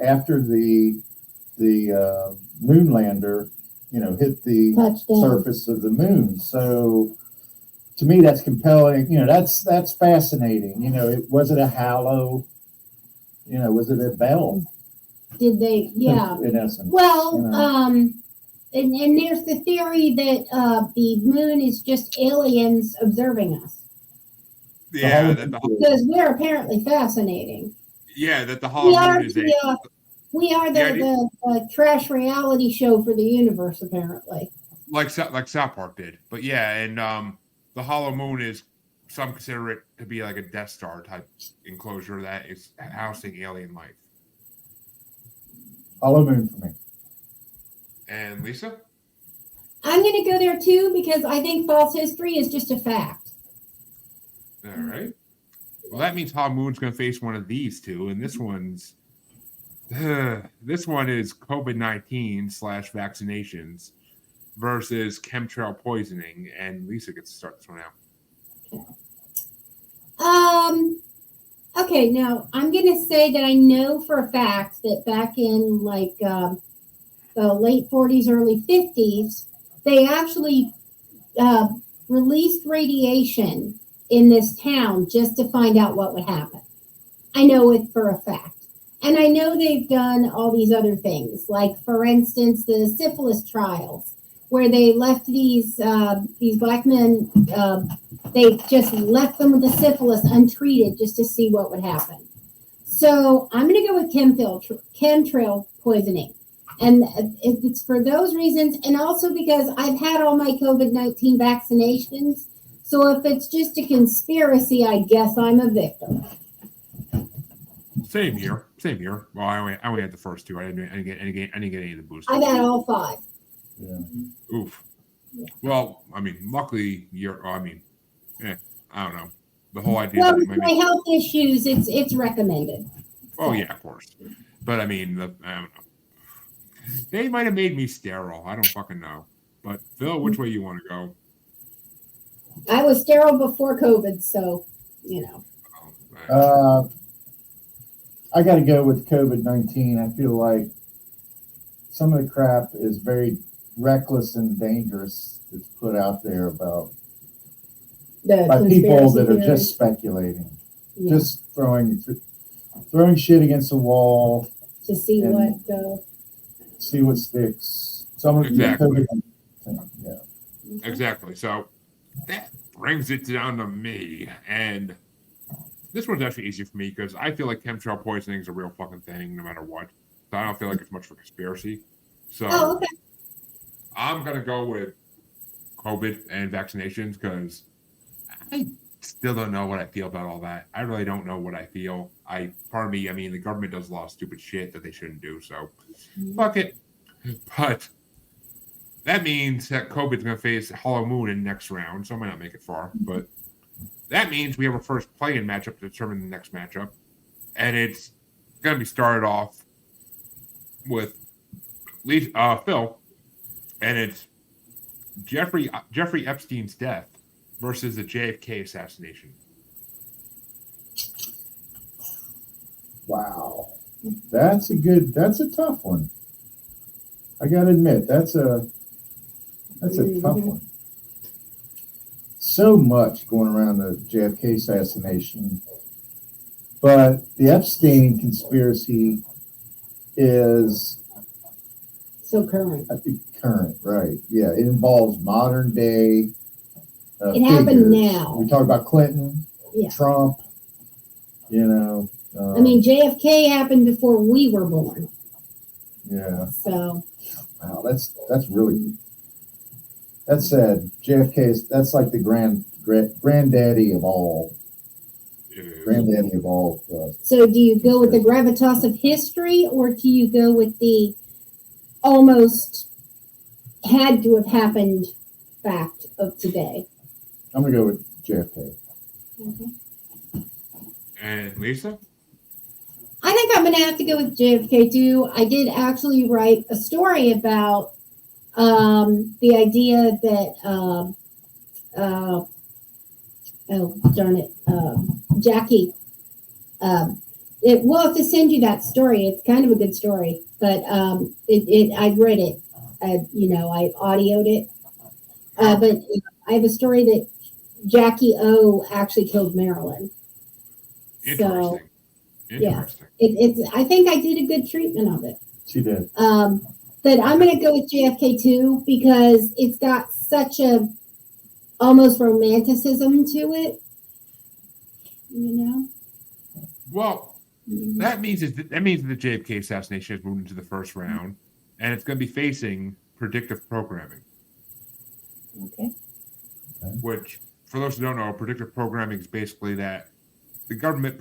after the moon lander, hit the surface of the moon. So to me, that's compelling. That's fascinating. Was it a halo? Was it a bell? Did they? Yeah. In essence. Well, and there's the theory that the moon is just aliens observing us. Yeah, because we're apparently fascinating. Yeah, that the Hollow Moon is we are the trash reality show for the universe, apparently. Like South Park did, but yeah, and the Hollow Moon is some consider it to be like a Death Star type enclosure that is housing alien life. Hollow Moon for me. And Lisa? I'm going to go there too because I think false history is just a fact. All right. Well, that means Hollow Moon's going to face one of these two, and this one is COVID-19 / vaccinations versus chemtrail poisoning, and Lisa gets to start this one out. Okay, Okay, now I'm going to say that I know for a fact that back in like the late 40s, early 50s, they actually released radiation in this town just to find out what would happen. I know it for a fact. And I know they've done all these other things, like, for instance, the syphilis trials, where they left these black men, they just left them with the syphilis untreated just to see what would happen. So I'm going to go with chemtrail poisoning. And it's for those reasons, and also because I've had all my COVID-19 vaccinations. So if it's just a conspiracy, I guess I'm a victim. Same here. Well, I only had the first two. I didn't get any of the boosters. I've had all 5. Yeah. Oof. Well, I mean, luckily I don't know. The whole idea. Well, with my health issues, it's recommended. Oh yeah, of course. But I mean, I don't know. They might have made me sterile. I don't fucking know. But Phil, which way you want to go? I was sterile before COVID, so I got to go with COVID-19. I feel like some of the crap is very reckless and dangerous that's put out there about by people that are just speculating, just throwing shit against the wall to see what sticks. Some of Exactly. Yeah. Exactly. So that brings it down to me, and this one's actually easy for me because I feel like chemtrail poisoning is a real fucking thing, no matter what. So I don't feel like it's much of a conspiracy. So okay. I'm gonna go with COVID and vaccinations because I still don't know what I feel about all that. I really don't know what I feel. Part of me, I mean, the government does a lot of stupid shit that they shouldn't do, so fuck it. But that means that COVID's gonna face Hollow Moon in the next round, so I might not make it far, but that means we have a first play-in matchup to determine the next matchup, and it's going to be started off with Phil, and it's Jeffrey Epstein's death versus the JFK assassination. Wow, that's a tough one. I got to admit, that's a tough one. So much going around the JFK assassination, but the Epstein conspiracy is So current. I think current, right? Yeah, it involves modern day. It happened figures. now. We talk about Clinton, Yeah. Trump. I mean, JFK happened before we were born. Yeah. So. Wow, that's really. That said, JFK that's like the granddaddy of all. Granddaddy of all. So do you go with the gravitas of history, or do you go with the almost had to have happened fact of today? I'm gonna go with JFK. Okay. And Lisa? I think I'm going to have to go with JFK too. I did actually write a story about the idea that, oh darn it, Jackie. We'll have to send you that story. It's kind of a good story, but I read it. I audioed it. But I have a story that Jackie O actually killed Marilyn. Interesting. So, yeah, I think I did a good treatment of it. She did. But I'm going to go with JFK too because it's got such a almost romanticism to it. Well, that means that the JFK assassination has moved into the first round, and it's going to be facing predictive programming. Okay. Which, for those who don't know, predictive programming is basically that the government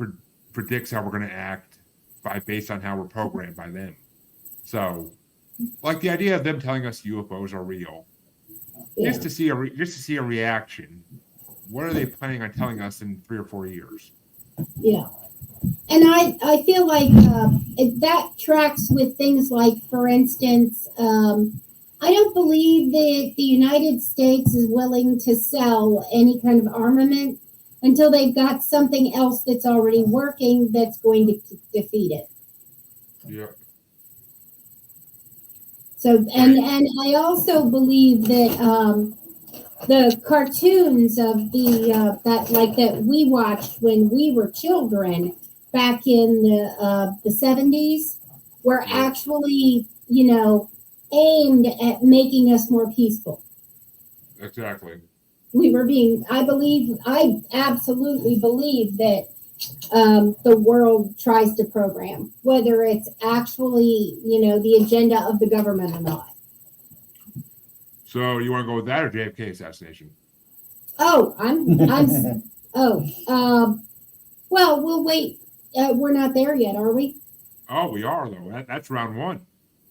predicts how we're going to act based on how we're programmed by them. So, like the idea of them telling us UFOs are real, just to see a reaction. What are they planning on telling us in 3 or 4 years? Yeah, and I feel like that tracks with things like, for instance, I don't believe that the United States is willing to sell any kind of armament until they've got something else that's already working that's going to defeat it. Yep. So, and I also believe that the cartoons of that we watched when we were children back in the 70s were actually, aimed at making us more peaceful. Exactly. I absolutely believe that the world tries to program, whether it's actually, the agenda of the government or not. So you want to go with that or JFK assassination? Oh, well, we'll wait. We're not there yet, are we? Oh, we are though. That's round one.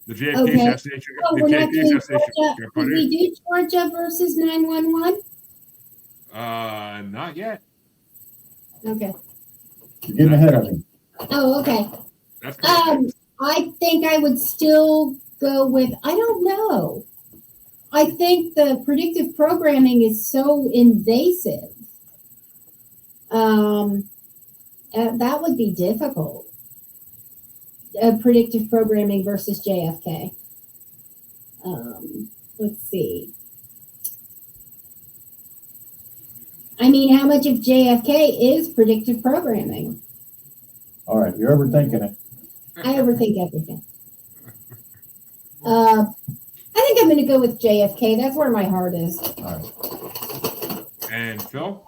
The JFK Okay. assassination. Oh, The we're not JFK doing assassination. Georgia. Did we do Georgia versus 911? Not yet. Okay. You're getting ahead of me. Oh, okay. That's kind of I think I would still go with, I don't know. I think the predictive programming is so invasive. That would be difficult. Predictive programming versus JFK. Let's see. I mean, how much of JFK is predictive programming? All right, you're overthinking it. I overthink everything. I think I'm going to go with JFK. That's where my heart is. All right. And Phil?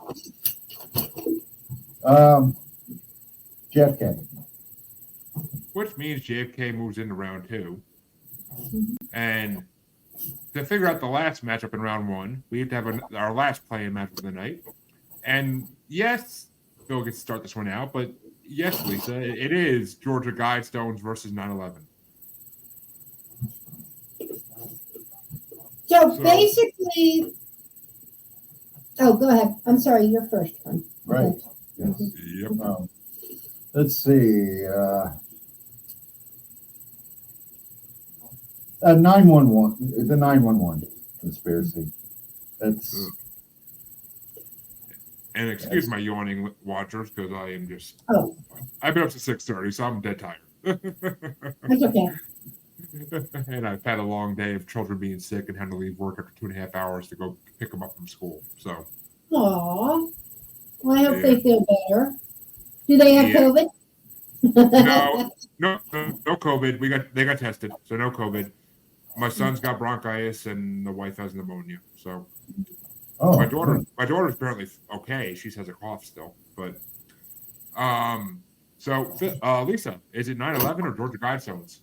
JFK. Which means JFK moves into round two. And to figure out the last matchup in round one, we have to have our last play-in matchup of the night. And yes, Phil gets to start this one out, but yes, Lisa, it is Georgia Guidestones versus 9/11. So basically, oh, go ahead. I'm sorry, you're first one. Right. Okay. Yes. Yep. Let's see. 911. The 911 conspiracy. That's. And excuse my yawning, watchers, because I am just. Oh. I've been up to 6:30, so I'm dead tired. That's okay. And I've had a long day of children being sick and having to leave work after 2.5 hours to go pick them up from school. So. Aw. Well, I hope they feel better. Do they have COVID? No COVID. They got tested, so no COVID. My son's got bronchitis and the wife has pneumonia. So my daughter's apparently okay. She has a cough still, but so Lisa, is it 9/11 or Georgia Guidestones?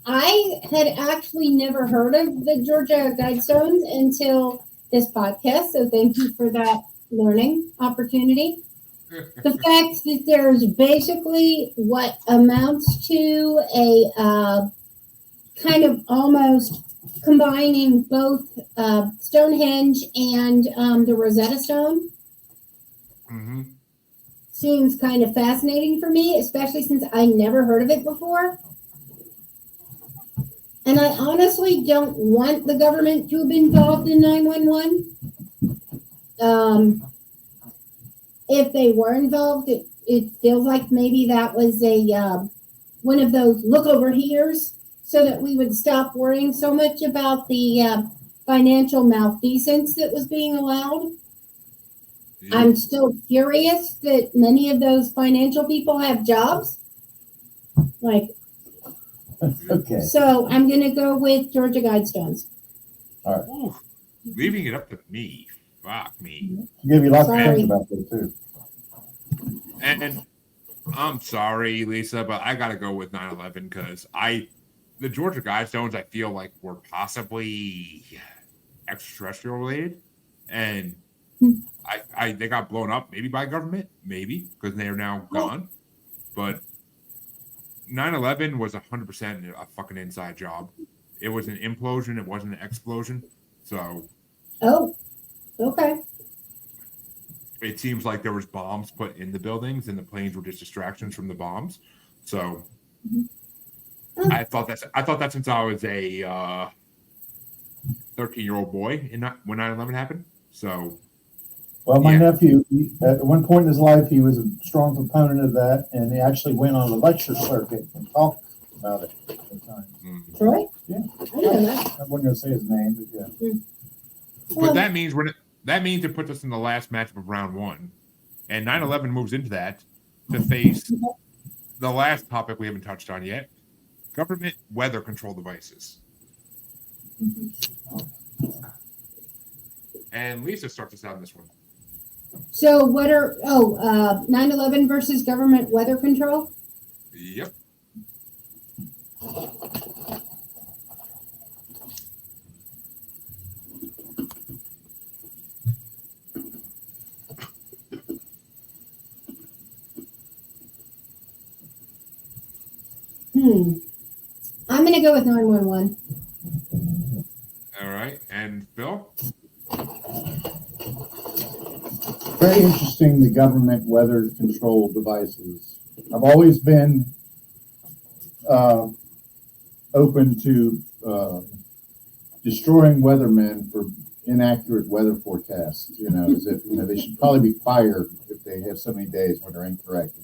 I had actually never heard of the Georgia Guidestones until this podcast, so thank you for that learning opportunity. The fact that there's basically what amounts to a kind of almost combining both Stonehenge and the Rosetta Stone seems kind of fascinating for me, especially since I never heard of it before. And I honestly don't want the government to have been involved in 911. If they were involved, it feels like maybe that was a one of those look over here's, so that we would stop worrying so much about the financial malfeasance that was being allowed. Yeah. I'm still furious that many of those financial people have jobs. Okay. So I'm going to go with Georgia Guidestones. All right. Ooh, leaving it up to me. Fuck me. I'll give you lots of things about that too. And I'm sorry, Lisa, but I got to go with 9/11 because the Georgia Guidestones, I feel like were possibly extraterrestrial related, and they got blown up maybe by government, maybe because they are now gone, but 9/11 was 100% a fucking inside job. It was an implosion. It wasn't an explosion. So. Oh, okay. It seems like there was bombs put in the buildings, and the planes were just distractions from the bombs. So. I thought that since I was a 13-year-old boy when 9/11 happened. So, Well, my Yeah. nephew, at one point in his life, he was a strong proponent of that, and he actually went on the lecture circuit and talked about it at the time. Troy? Yeah. I know that. I wasn't going to say his name, but yeah. but that means it puts us in the last matchup of round 1, and 9/11 moves into that to face the last topic we haven't touched on yet: government weather control devices. And Lisa starts us out in this one. So what are 9/11 versus government weather control? Yep. I'm gonna go with 911. All right. And Phil? Very interesting, the government weather control devices. I've always been open to destroying weathermen for inaccurate weather forecasts, as if, they should probably be fired if they have so many days when they're incorrect.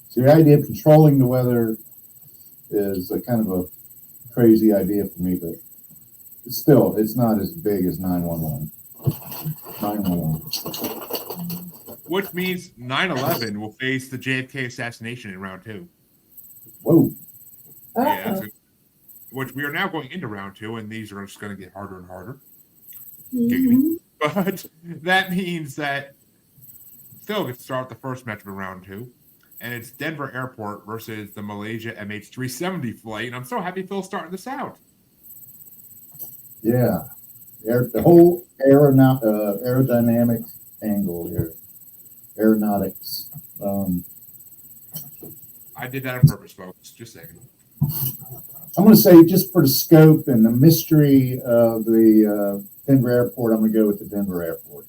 So the idea of controlling the weather is a kind of a crazy idea for me, but it's not as big as 911. 911. Which means 9/11 will face the JFK assassination in round 2. Whoa. Yeah, which we are now going into round 2, and these are just going to get harder and harder. Mhm. But that means that Phil gets to start the first match of round 2, and it's Denver Airport versus the Malaysia MH370 flight. And I'm so happy Phil's starting this out. Yeah. The whole aerodynamic angle here. Aeronautics. I did that on purpose, folks. Just saying. I'm going to say, just for the scope and the mystery of the Denver Airport, I'm going to go with the Denver Airport.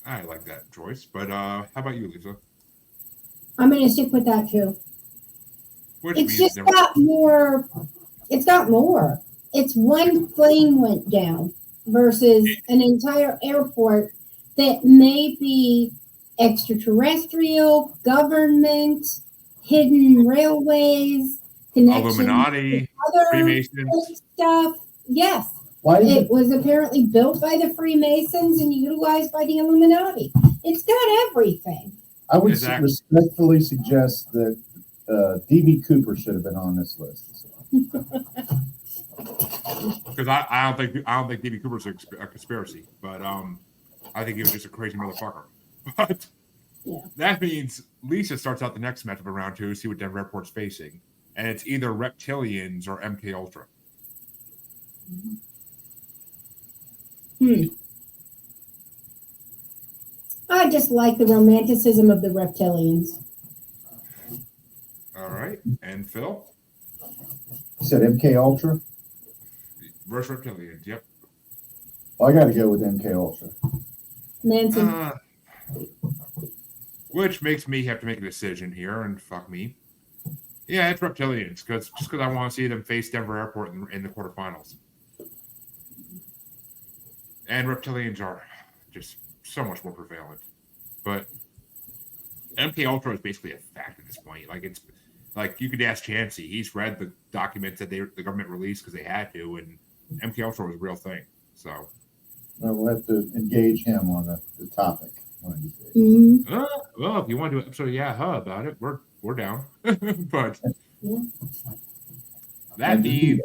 I like that choice. But how about you, Lisa? I'm gonna stick with that too. Which It's means just Denver. got more. It's got more. It's one plane went down versus an entire airport that may be extraterrestrial, government, hidden railways, connections Illuminati, to other Freemasons. stuff. Yes, Why is it was apparently built by the Freemasons and utilized by the Illuminati. It's got everything. I would Exactly. respectfully suggest that D.B. Cooper should have been on this list. Because I don't think D.B. Cooper's a conspiracy, but I think he was just a crazy motherfucker. But Yeah. that means Lisa starts out the next matchup of round 2 to see what Denver Airport's facing, and it's either reptilians or MK Ultra. I just like the romanticism of the reptilians. All right, and Phil You said MK Ultra? versus reptilians. Yep. Well, I got to go with MK Ultra. Nancy. Which makes me have to make a decision here, and fuck me. Yeah, it's reptilians, because I want to see them face Denver Airport in the quarterfinals. And reptilians are just so much more prevalent. But MK Ultra is basically a fact at this point. It's like you could ask Chansey. He's read the documents that the government released because they had to, and MK Ultra was a real thing. So We'll have to engage him on the topic. Mhm. well, if you want to do an episode about it, we're down. But that means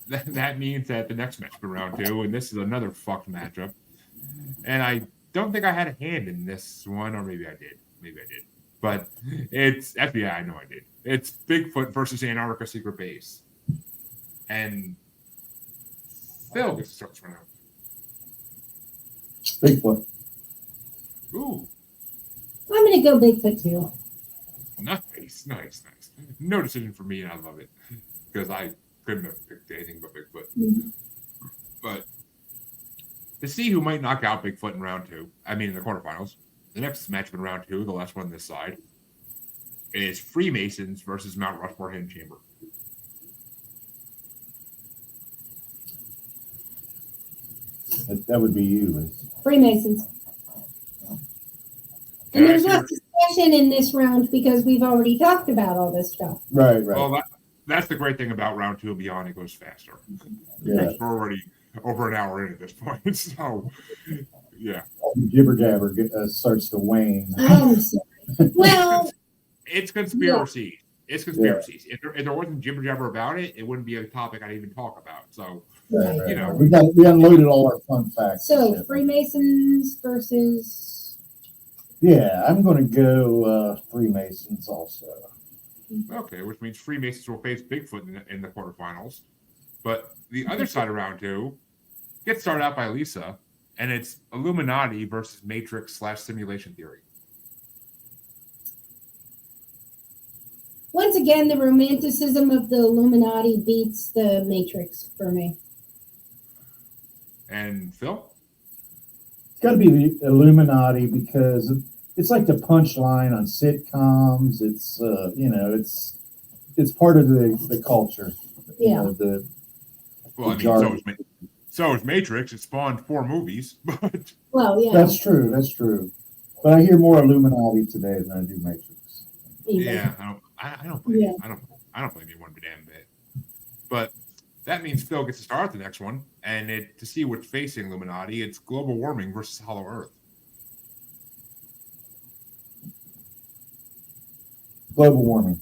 that the next match for round 2, and this is another fucked matchup. And I don't think I had a hand in this one, or maybe I did. But it's FBI. I know I did. It's Bigfoot versus Antarctica Secret Base. And Phil gets to start this one out. Bigfoot. Ooh, I'm gonna go Bigfoot too. nice. No decision for me, and I love it because I couldn't have picked anything but Bigfoot. Mhm. But to see who might knock out Bigfoot in round 2, in the quarterfinals, the next matchup in round 2, the last one on this side, is Freemasons versus Mount Rushmore Hidden Chamber. That would be you, Liz. Freemasons. And there's less discussion in this round because we've already talked about all this stuff. Right. Well, that's the great thing about round 2 and beyond. It goes faster. Yeah. We're already over an hour in at this point. So, yeah. Jibber jabber starts to wane. I'm sorry. Well, It's conspiracies. Yeah. It's conspiracies. Yeah. If there wasn't jibber jabber about it, it wouldn't be a topic I'd even talk about. So, right. You know. We unloaded all our fun facts. So, Freemasons versus... Yeah, I'm going to go Freemasons also. Okay, which means Freemasons will face Bigfoot in the quarterfinals. But the other side of round 2 gets started out by Lisa, and it's Illuminati versus Matrix/simulation theory. Once again, the romanticism of the Illuminati beats the Matrix for me. And Phil? It's got to be the Illuminati because it's like the punchline on sitcoms. It's it's part of the culture. Yeah. So is Matrix. It spawned 4 movies, but well, yeah. That's true. But I hear more Illuminati today than I do Matrix. Yeah, I don't blame you. I don't blame you one damn bit. But that means Phil gets to start the next one, and to see what's facing Illuminati, it's global warming versus Hollow Earth. Global warming.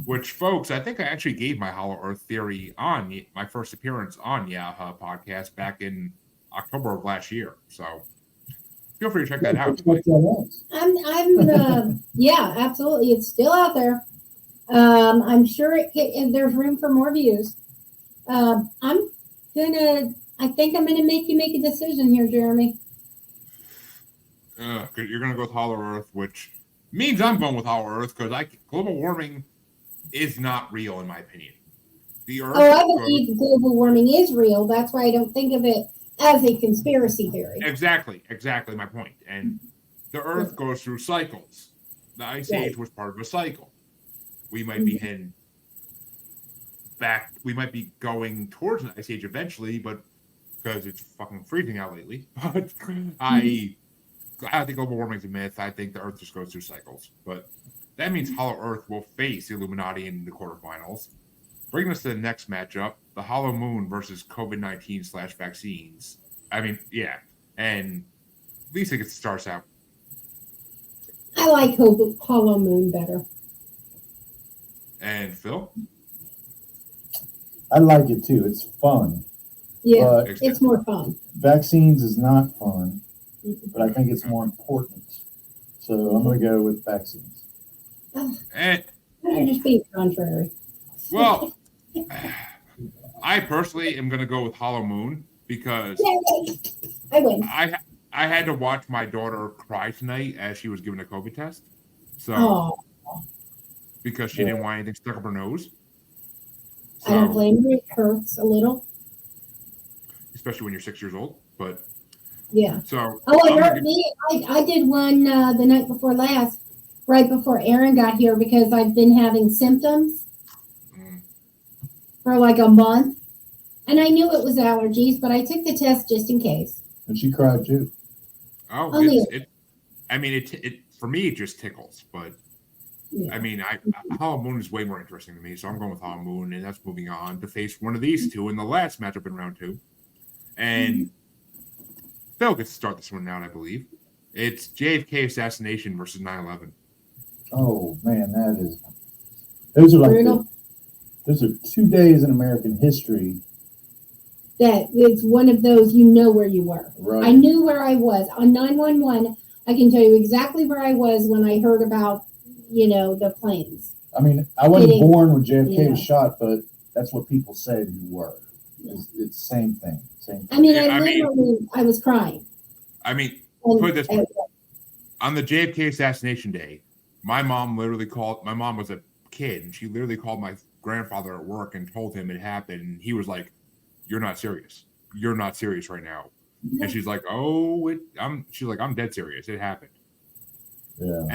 Which, folks, I think I actually gave my Hollow Earth theory on my first appearance on Yaha podcast back in October of last year. So feel free to check that out. Yeah, absolutely. It's still out there. I'm sure there's room for more views. I think I'm gonna make you make a decision here, Jeremy. You're gonna go with Hollow Earth, which means I'm going with Hollow Earth because global warming is not real in my opinion. The Earth. I believe global warming is real. That's why I don't think of it as a conspiracy theory. Exactly my point. And the Earth goes through cycles. The Ice Age was part of a cycle. We might be heading back. We might be going towards an Ice Age eventually, but because it's fucking freezing out lately. But I think global warming is a myth. I think the Earth just goes through cycles. But that means Hollow Earth will face the Illuminati in the quarterfinals. Bringing us to the next matchup, the Hollow Moon versus COVID-19/vaccines. I mean, yeah. And Lisa gets the stars out. I like Hollow Moon better. And Phil? I like it too. It's fun. Yeah, it's more fun. Vaccines is not fun, but I think it's more important. So I'm going to go with vaccines. And you're just being contrary. Well, I personally am going to go with Hollow Moon because I win. I had to watch my daughter cry tonight as she was given a COVID test. So because she didn't want anything stuck up her nose. So, I don't blame her. It hurts a little. Especially when you're 6 years old. But yeah. So it hurt me. I did one the night before last, right before Aaron got here, because I've been having symptoms for like a month. And I knew it was allergies, but I took the test just in case. And she cried too. Oh, it for me it just tickles, but I mean, Hollow Moon is way more interesting to me, so I'm going with Hollow Moon, and that's moving on to face one of these two in the last matchup in round 2. And Phil gets to start this one out, I believe. It's JFK assassination versus 9/11. Oh man, those are like those are 2 days in American history. That it's one of those, where you were. Right. I knew where I was on 911. I can tell you exactly where I was when I heard about, the planes. I mean, I wasn't born when JFK was shot, but that's what people said you were. It's the same thing. I mean, I was crying. I mean, put it this way. On the JFK assassination day, my mom was a kid, and she literally called my grandfather at work and told him it happened, and he was like, "You're not serious. You're not serious right now." And she's like, I'm dead serious. It happened. Yeah.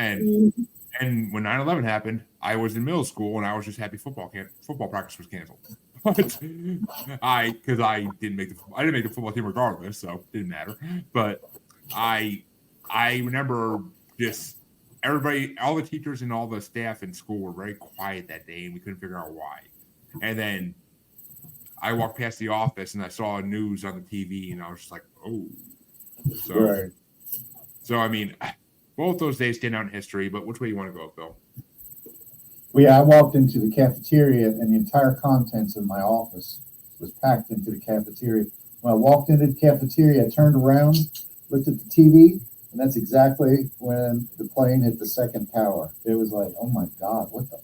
And when 9/11 happened, I was in middle school and I was just happy football practice was canceled. But because I didn't make the football team regardless, so it didn't matter. But I remember just everybody, all the teachers and all the staff in school were very quiet that day, and we couldn't figure out why. And then I walked past the office and I saw news on the TV, and I was just like, oh. So, Right. so I mean, both those days stand out in history. But which way you want to go, Phil? Well, yeah, I walked into the cafeteria and the entire contents of my office was packed into the cafeteria. When I walked into the cafeteria, I turned around, looked at the TV, and that's exactly when the plane hit the second tower. It was like, oh my God, what the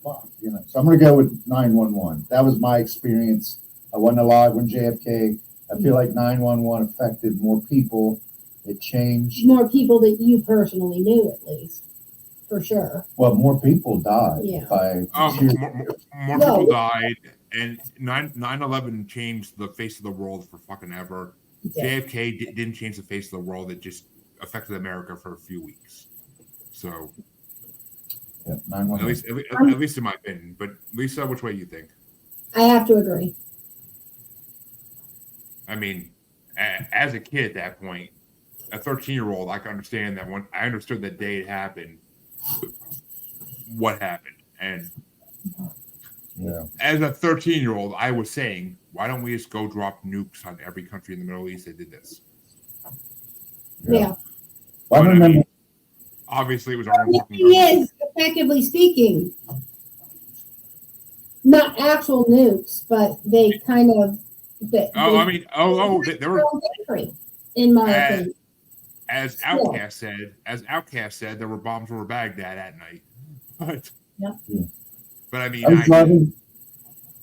fuck? You know. So I'm going to go with 911. That was my experience. I wasn't alive when JFK. I feel like 911 affected more people. It changed. More people that you personally knew, at least, for sure. Well, more people died Yeah. by More people died, and 9/11 changed the face of the world for fucking ever. Yeah. JFK didn't change the face of the world; it just affected America for a few weeks. So, Yeah, 911. at least in my opinion. But Lisa, which way do you think? I have to agree. I mean, as a kid at that point, a 13-year-old, I can understand that when I understood that day it happened, what happened. And Yeah. as a 13-year-old, I was saying, why don't we just go drop nukes on every country in the Middle East that did this? Yeah. Well, I But, I remember. mean, obviously, it was our own The fucking thing government. is, effectively speaking, not actual nukes, but they kind of. There were, country, in my opinion. as Outcast said, there were bombs over Baghdad at night. But, Yep. but I mean, I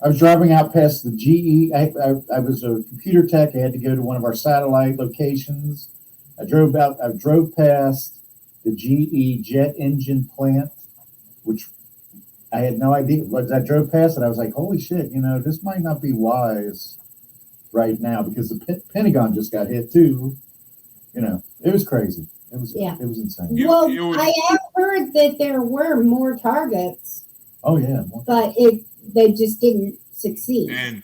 was driving out past the GE. I was a computer tech. I had to go to one of our satellite locations. I drove past the GE jet engine plant, which I had no idea. I drove past it. I was like, holy shit, this might not be wise right now because the Pentagon just got hit too. It was crazy. It was insane. Well, I have heard that there were more targets, Oh yeah. but they just didn't succeed. And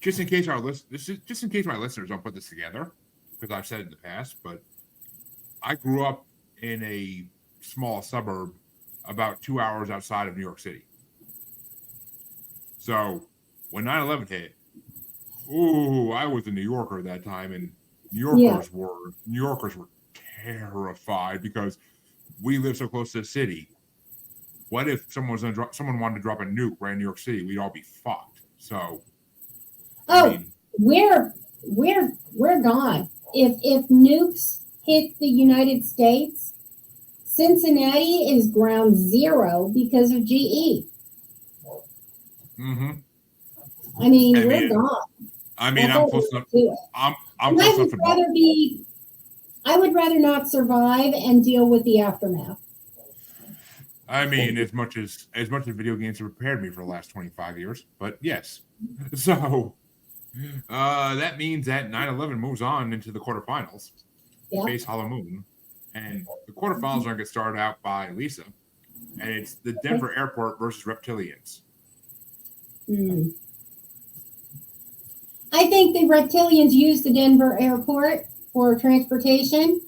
just in case my listeners don't put this together, because I've said it in the past, but I grew up in a small suburb about 2 hours outside of New York City. So when 9/11 hit, I was a New Yorker at that time, and New Yorkers were terrified because we live so close to the city. What if someone wanted to drop a nuke right in New York City? We'd all be fucked. So, we're gone. If nukes hit the United States, Cincinnati is ground zero because of GE. Mm-hmm. I mean, we're gone. I mean, That's I'm all close there enough. is to it. I'm close enough to I would rather not survive and deal with the aftermath. I mean, as much as video games have prepared me for the last 25 years, but yes. So that means that 9/11 moves on into the quarterfinals. Yeah. Face Hollow Moon, and the quarterfinals are going to get started out by Lisa, and it's the Denver Airport versus Reptilians. I think the reptilians use the Denver Airport for transportation,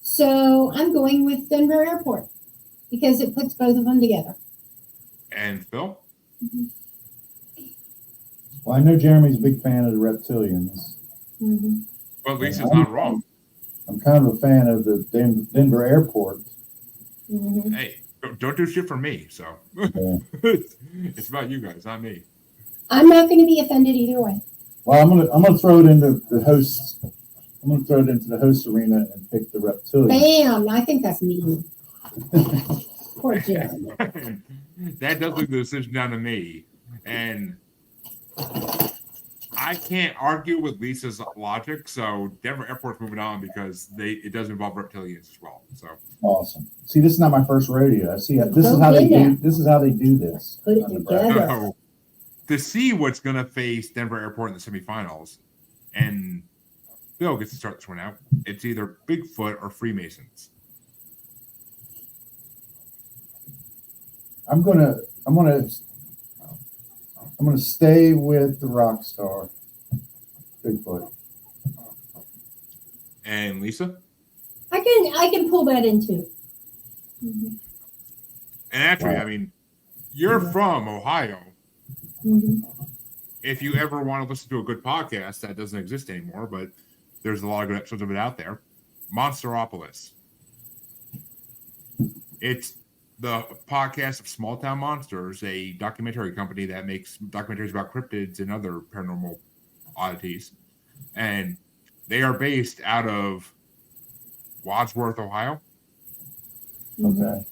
so I'm going with Denver Airport because it puts both of them together. And Phil? Well, I know Jeremy's a big fan of the reptilians. Mm-hmm. Well, Lisa's not wrong. I'm kind of a fan of the Denver Airport. Mm-hmm. Hey, don't do shit for me. So Yeah. it's about you guys, not me. I'm not going to be offended either way. Well, I'm gonna throw it into the hosts. I'm gonna throw it into the host arena and pick the reptilian. Bam! I think that's mean. Poor Jeremy. That does leave the decision down to me, and I can't argue with Lisa's logic. So Denver Airport's moving on because it does involve reptilians as well. So Awesome. See, this is not my first rodeo. I see. This is how they do. This is how they do this. Put it on the together. bracket. So, to see what's going to face Denver Airport in the semifinals, and Bill gets to start this one out. It's either Bigfoot or Freemasons. I'm gonna I'm going to stay with the rock star, Bigfoot. And Lisa? I can pull that in too. Mhm. And actually, Wow. I mean, you're from Ohio. Mhm. If you ever want to listen to a good podcast that doesn't exist anymore, but there's a lot of good episodes of it out there, Monsteropolis. It's the podcast of Small Town Monsters, a documentary company that makes documentaries about cryptids and other paranormal oddities. And they are based out of Wadsworth, Ohio. Okay.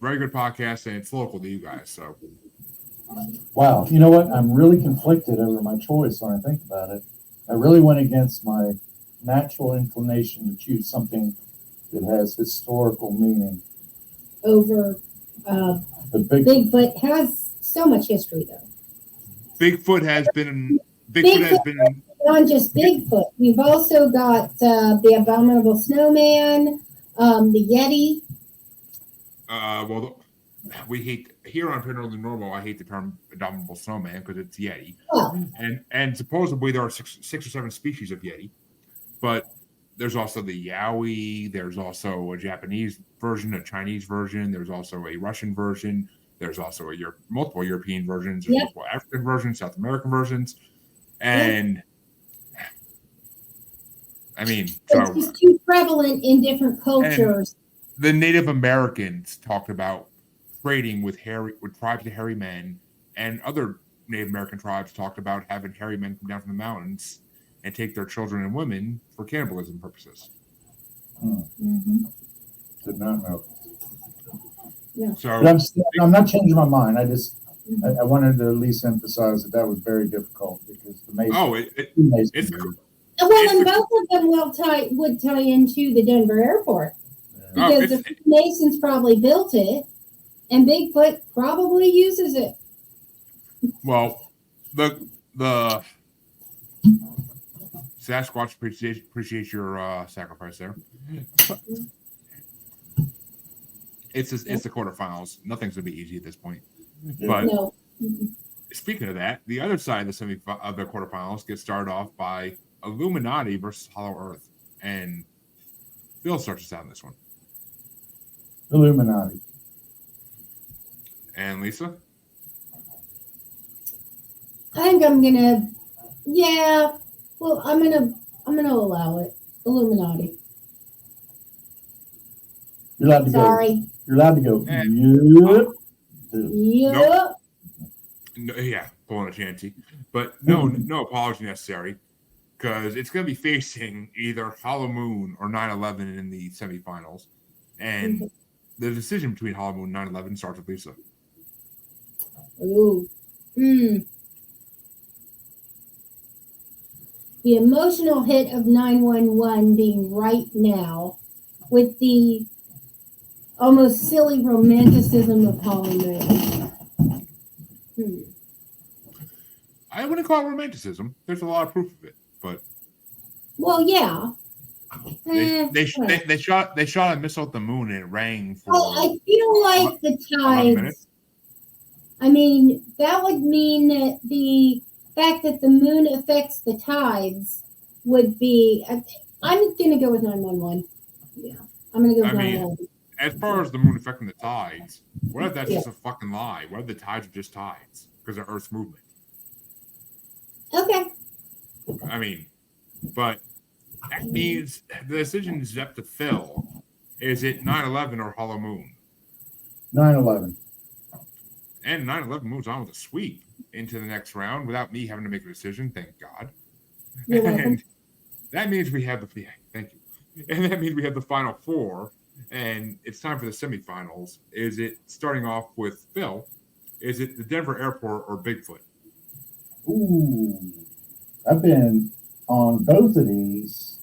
Very good podcast, and it's local to you guys. So, Wow. You know what? I'm really conflicted over my choice when I think about it. I really went against my natural inclination to choose something that has historical meaning. Over The big Bigfoot has so much history though. Bigfoot has been Beyond just Bigfoot, we've also got the abominable snowman, the Yeti. Well, we hate here on Paranormal Normal. I hate the term abominable snowman because it's Yeti, Oh, and supposedly there are six or seven species of Yeti, but there's also the Yowie. There's also a Japanese version, a Chinese version. There's also a Russian version. There's also multiple European versions. There's Yep. multiple African versions, South American versions, and I mean, it's so just too prevalent in different cultures. the Native Americans talked about trading with tribes of hairy men, and other Native American tribes talked about having hairy men come down from the mountains and take their children and women for cannibalism purposes. Mhm. did not know. So But I'm not changing my mind. I wanted to at least emphasize that was very difficult because the Mason. it's Well, and both of them would tie into the Denver airport because the Masons probably built it, and Bigfoot probably uses it. well, the Sasquatch appreciates your sacrifice there. It's the quarterfinals. Nothing's gonna be easy at this point. But No. speaking of that, the other side of the quarterfinals gets started off by Illuminati versus Hollow Earth, and Phil starts us out in this one. Illuminati. And Lisa? I think I'm gonna, yeah. Well, I'm gonna allow it. Illuminati. You're allowed to go. Sorry. You're allowed to go. And- Yep. Yep. No, yeah, pulling a chancy. But no apology necessary, because it's going to be facing either Hollow Moon or 9/11 in the semifinals. And the decision between Hollow Moon and 9/11 starts with Lisa. Ooh. The emotional hit of 911 being right now with the almost silly romanticism of Hollywood. I wouldn't call it romanticism. There's a lot of proof of it, but Well, yeah. they shot a missile at the moon and it rang for. Well, I feel like the 11 minutes. tides. I mean, that would mean that the fact that the moon affects the tides would be. I'm going to go with 911. Yeah, I'm going to go with 911. As far as the moon affecting the tides, what if that's just a fucking lie? What if the tides are just tides because of Earth's movement? Okay. I mean, but that means the decision is up to Phil. Is it 9/11 or Hollow Moon? 9/11. And 9/11 moves on with a sweep into the next round without me having to make a decision. Thank God. You're welcome. And that means we have thank you. And that means we have the final four, and it's time for the semifinals. Is it starting off with Phil? Is it the Denver airport or Bigfoot? Ooh, I've been on both of these.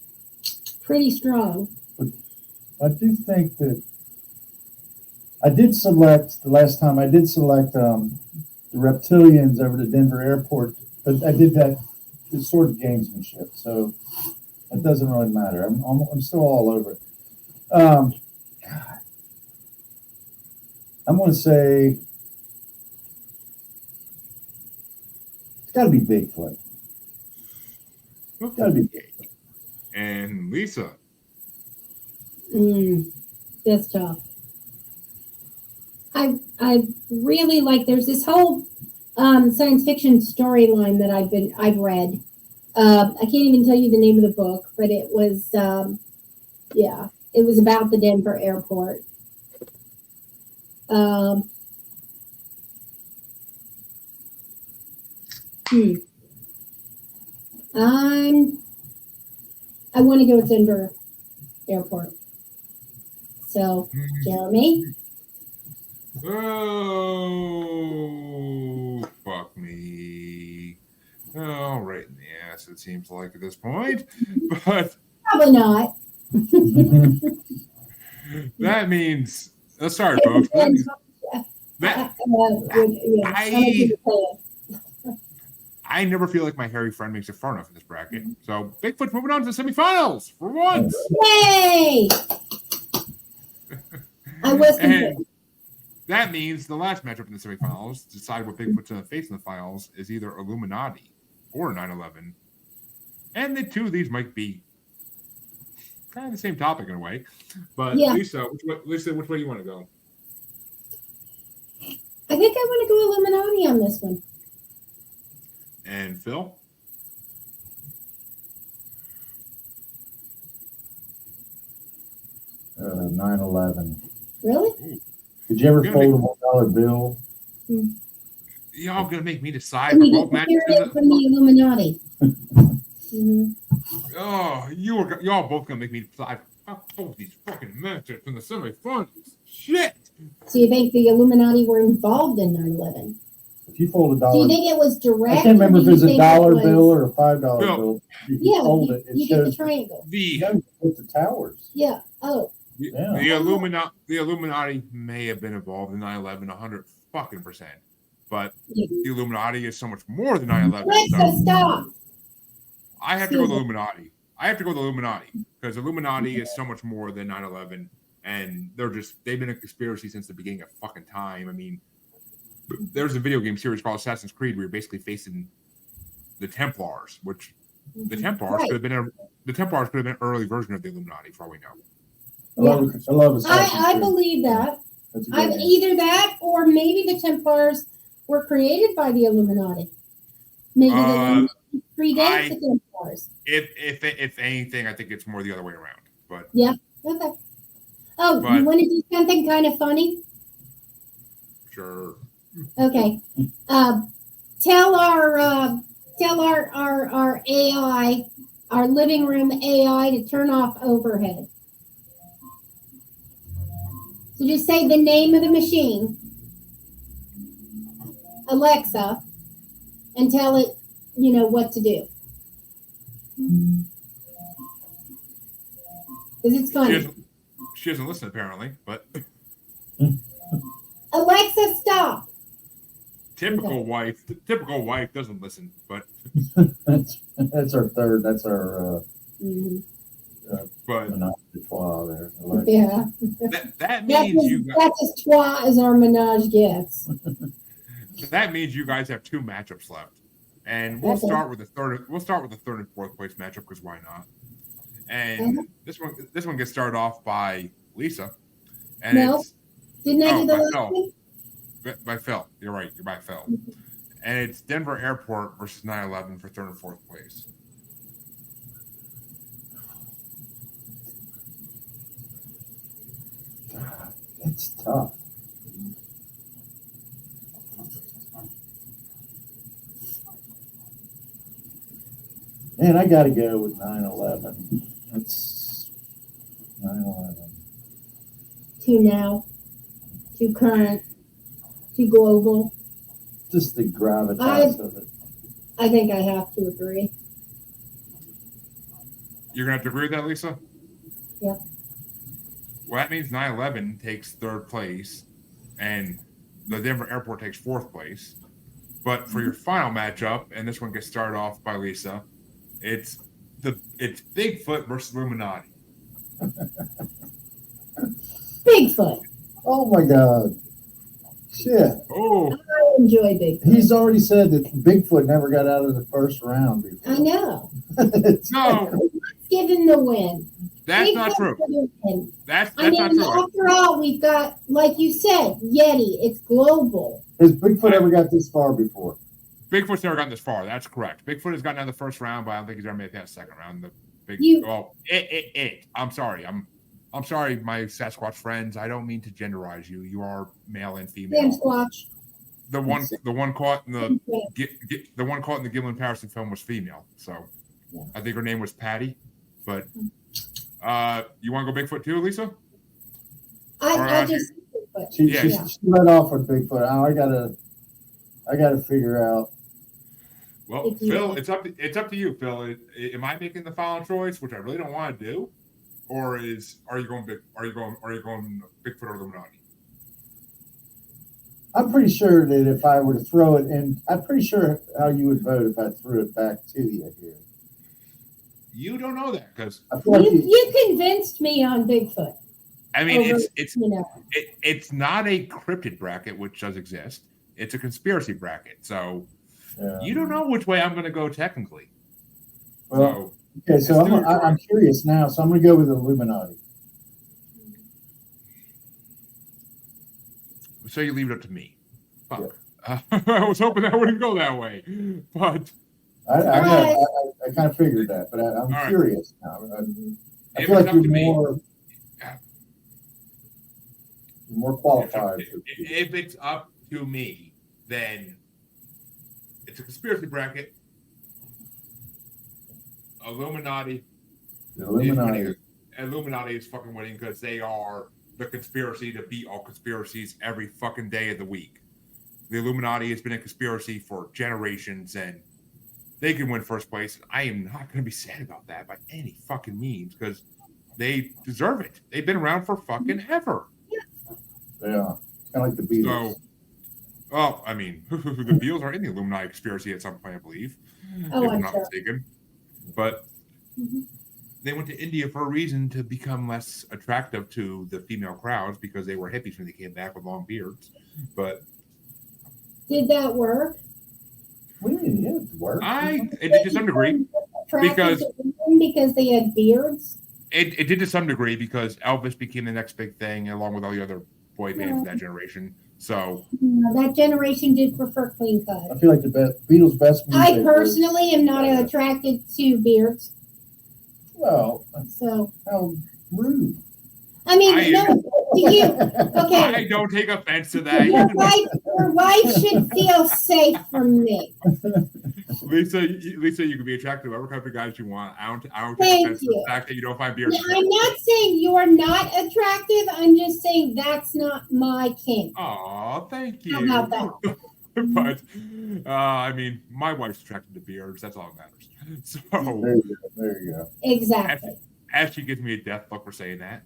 Pretty strong. I do think that I did select the last time. I did select the reptilians over the Denver airport, but I did that. It's sort of gamesmanship, so it doesn't really matter. I'm still all over it. I'm going to say It's got to be Bigfoot. It's got to be Bigfoot. And Lisa. That's tough. I really like. There's this whole science fiction storyline that I've read. I can't even tell you the name of the book, but it was it was about the Denver airport. I want to go with Denver airport. So, Jeremy? Oh, fuck me. Oh, right in the ass, it seems like at this point. But Probably not. that means, sorry, folks. That means, I never feel like my hairy friend makes it far enough in this bracket. So, Bigfoot's moving on to the semifinals for once. Yay! I was And that means the last matchup in the semifinals to decide what Bigfoot's going to face in the finals is either Illuminati or 9/11. And the two of these might be kind of the same topic in a way. But Yeah. Lisa, which way do you want to go? I think I want to go Illuminati on this one. And Phil? 9/11. Really? Did you ever Gonna fold make- a $1 bill? Y'all going to make me decide And for you both get the matches? period from the Illuminati. Mhm. Oh, y'all both going to make me decide for both these fucking matchups in the semifinals. Shit! So you think the Illuminati were involved in 9/11? If you fold a Do you dollar, think it was direct? I can't remember or if do it was you a think dollar was- bill or a $5 No. bill. If you Yeah, fold it, it you get the shows triangle. The with the towers. Yeah. Oh, Yeah. the Illuminati may have been involved in 9/11 100%. But yeah. the Illuminati is so much more than 9/11. Alexa, So stop. I have to go with Illuminati. Because Illuminati is so much more than 9/11, and they've been a conspiracy since the beginning of fucking time. I mean, there's a video game series called Assassin's Creed where you're basically facing the Templars, which the Templars Right. could have been an early version of the Illuminati, for all we know. I love Assassin's I Creed. believe that. That's a good game. Either that or maybe the Templars were created by the Illuminati. Maybe the Illuminati predates the Templars. If anything, I think it's more the other way around. But Okay. Oh, But- you want to do something kind of funny? sure. Okay. Tell our AI, our living room AI, to turn off overhead. So just say the name of the machine, Alexa, and tell it, what to do. Because it's funny. She doesn't listen apparently, but Alexa, stop. typical wife doesn't listen. But That's our third. That's our Mhm. but menage a trois there. Alexa. Yeah. that That's means you guys, that's as trois as our menage gets. that means you guys have two matchups left, and we'll Okay. start with the third. We'll start with the third and fourth place matchup because why not? And this one gets started off by Lisa, and No. it's Didn't I do the by last Phil. one? By Phil. You're right. You're by Phil, and it's Denver Airport versus 9/11 for third and fourth place. It's tough. Man, I got to go with 9/11. It's 9/11. Too now, too current, too global. Just the gravitas of it. I think I have to agree. You're gonna have to agree with that, Lisa. Yeah. Well, that means 9/11 takes third place, and the Denver Airport takes fourth place. But for your final matchup, and this one gets started off by Lisa, it's Bigfoot versus Illuminati. Bigfoot. Oh my God. Shit. Oh, I enjoy Bigfoot. He's already said that Bigfoot never got out of the first round before. I know. no, Give him the win. that's not Bigfoot true. for the win. That's I not mean, true. after all, we've got, like you said, Yeti. It's global. Has Bigfoot ever got this far before? Bigfoot's never gotten this far. That's correct. Bigfoot has gotten out of the first round, but I don't think he's ever made it past the second round. I'm sorry. I'm sorry, my Sasquatch friends. I don't mean to genderize you. You are male and female. Damn Squatch. The one caught in the one caught in the Gillian Patterson film was female. So I think her name was Patty. But you want to go Bigfoot too, Lisa? I just Bigfoot. She let off with Bigfoot. Oh, I gotta figure out. Well, Phil, it's up to you, Phil. Am I making the final choice, which I really don't want to do, or are you going Bigfoot or Illuminati? I'm pretty sure that if I were to throw it in, I'm pretty sure how you would vote if I threw it back to you here. You don't know that because You convinced me on Bigfoot. I mean Over, it's not a cryptid bracket, which does exist. It's a conspiracy bracket, so you don't know which way I'm going to go technically. Well, so I'm curious now, so I'm going to go with Illuminati. So you leave it up to me. Fuck. Yeah. I was hoping that wouldn't go that way, but I kind of figured that, but I'm curious now. I feel like you're more qualified. If it's up to me, then it's a conspiracy bracket. Illuminati is fucking winning because they are the conspiracy to beat all conspiracies every fucking day of the week. The Illuminati has been a conspiracy for generations, and they can win first place. I am not going to be sad about that by any fucking means because they deserve it. They've been around for fucking ever. Yeah, kind of like the Beatles. Well, I mean, the Beatles are in the Illuminati conspiracy at some point, I believe, if I'm not mistaken. But they went to India for a reason to become less attractive to the female crowds because they were hippies when they came back with long beards. But did that work? What do you mean? It worked. It did to some degree because they had beards. It did to some degree because Elvis became the next big thing, along with all the other boy bands of that generation. So that generation did prefer clean cut. I feel like the Beatles' best music. I personally am not attracted to beards. Well, so how rude. I mean, no, to you. Okay. I don't take offense to that. Your wife should feel safe from me. Lisa, you can be attracted to whatever kind of guys you want. I don't take offense to the fact that you don't find beards. No, I'm not saying you are not attractive. I'm just saying that's not my kink. Oh, thank you. How about that? But I mean, my wife's attracted to beards. That's all that matters. So there you go. Exactly. As she gives me a death look for saying that.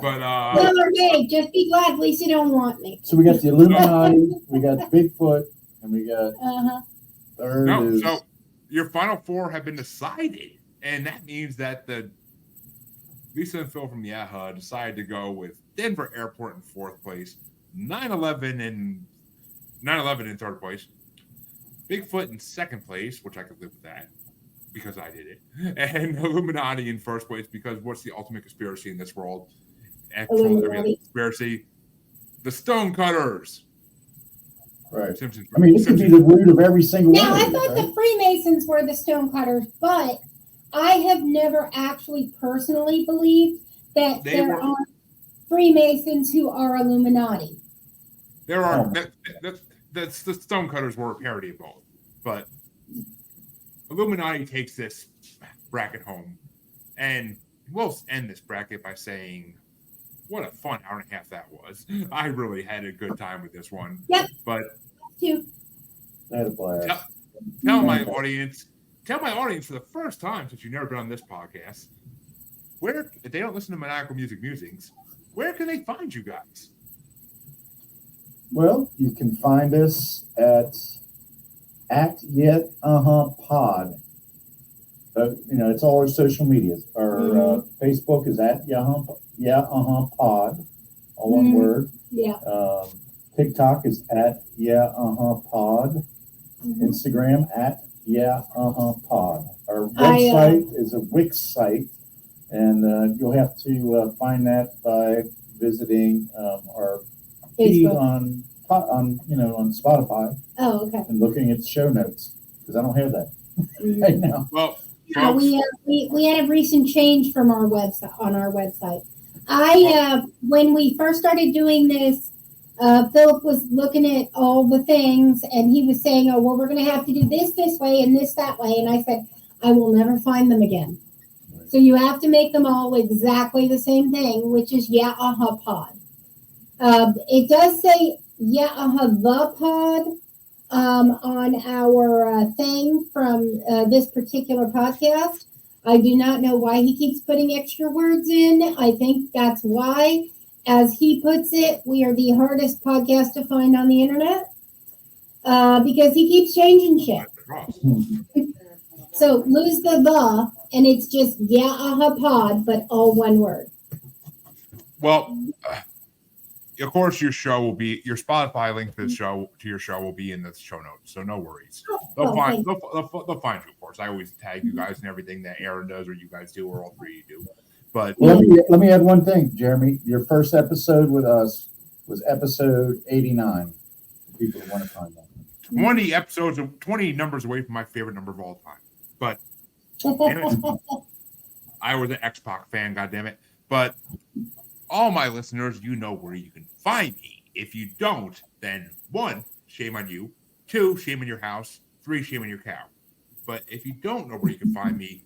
But okay, just be glad Lisa don't want me. So we got the Illuminati, we got Bigfoot, and we got so your final four have been decided, and that means that the Lisa and Phil from Yaha decided to go with Denver Airport in fourth place, 9/11 in third place, Bigfoot in second place, which I could live with that because I did it, and Illuminati in first place because what's the ultimate conspiracy in this world? Every other conspiracy, the Stonecutters. Right. Simpsons. I mean, it could be the root of every single one. Now, I thought the Freemasons were the Stonecutters, but I have never actually personally believed that there are Freemasons who are Illuminati. There are. The Stonecutters were a parody of both, but Illuminati takes this bracket home, and we'll end this bracket by saying, what a fun hour and a half that was. I really had a good time with this one. Yep. But tell my audience for the first time since you've never been on this podcast, where if they don't listen to Maniacal Music Musings, where can they find you guys? Well, you can find us at pod. It's all our social media. Our Facebook is at pod. all one word. Yeah. TikTok is at pod. Instagram at pod. Our website is a Wix site, and you'll have to find that by visiting our feed on Spotify. Oh, okay. And looking at the show notes, because I don't have that right now. Well, yeah, we had a recent change from our website on our website. When we first started doing this, Philip was looking at all the things, and he was saying, "Oh, well, we're going to have to do this way and this that way." And I said, "I will never find them again." Right. So you have to make them all exactly the same thing, which is pod. It does say the pod on our thing from this particular podcast. I do not know why he keeps putting extra words in. I think that's why. As he puts it, we are the hardest podcast to find on the internet because he keeps changing shit. So lose the, and it's just pod, but all one word. Well, of course, your Spotify link to your show will be in the show notes, so no worries. They'll find you, of course. I always tag you guys and everything that Aaron does, or you guys do, or all three you do. But let me add one thing, Jeremy. Your first episode with us was episode 89. People want to find that. 20 episodes, 20 numbers away from my favorite number of all time. But anyways, I was an X-Pac fan, goddammit. But all my listeners, you know where you can find me. If you don't, then 1, shame on you. 2, shame on your house. 3, shame on your cow. But if you don't know where you can find me,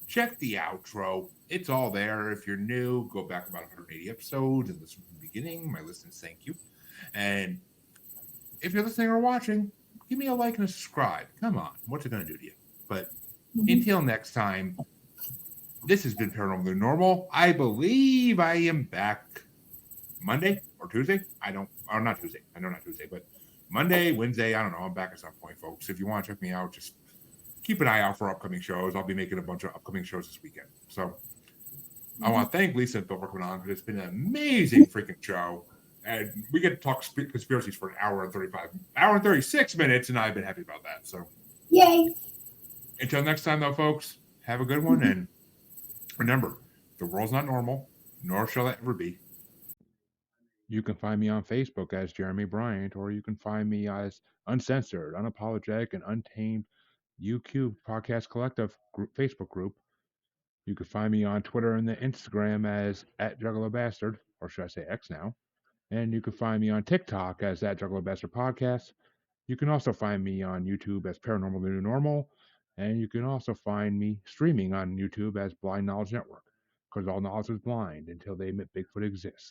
check the outro. It's all there. If you're new, go back about 180 episodes and listen from the beginning. My listeners, thank you. And if you're listening or watching, give me a like and a subscribe. Come on. What's it going to do to you? But until next time, this has been Paranormal Normal. I believe I am back Monday or Tuesday. Not Tuesday. I know not Tuesday, but Monday, Wednesday. I don't know. I'm back at some point, folks. If you want to check me out, just keep an eye out for upcoming shows. I'll be making a bunch of upcoming shows this weekend. So I want to thank Lisa and Phil for coming on, because it's been an amazing freaking show. And we get to talk conspiracies for an hour and 36 minutes, and I've been happy about that. So yay. Until next time, though, folks, have a good one. And remember, the world's not normal, nor shall it ever be. You can find me on Facebook as Jeremy Bryant, or you can find me as Uncensored, Unapologetic, and Untamed UQ Podcast Collective Facebook group. You can find me on Twitter and the Instagram as @JuggaloBastard, or should I say X now. And you can find me on TikTok as @JuggaloBastard Podcast. You can also find me on YouTube as Paranormal the New Normal. And you can also find me streaming on YouTube as Blind Knowledge Network, because all knowledge is blind until they admit Bigfoot exists.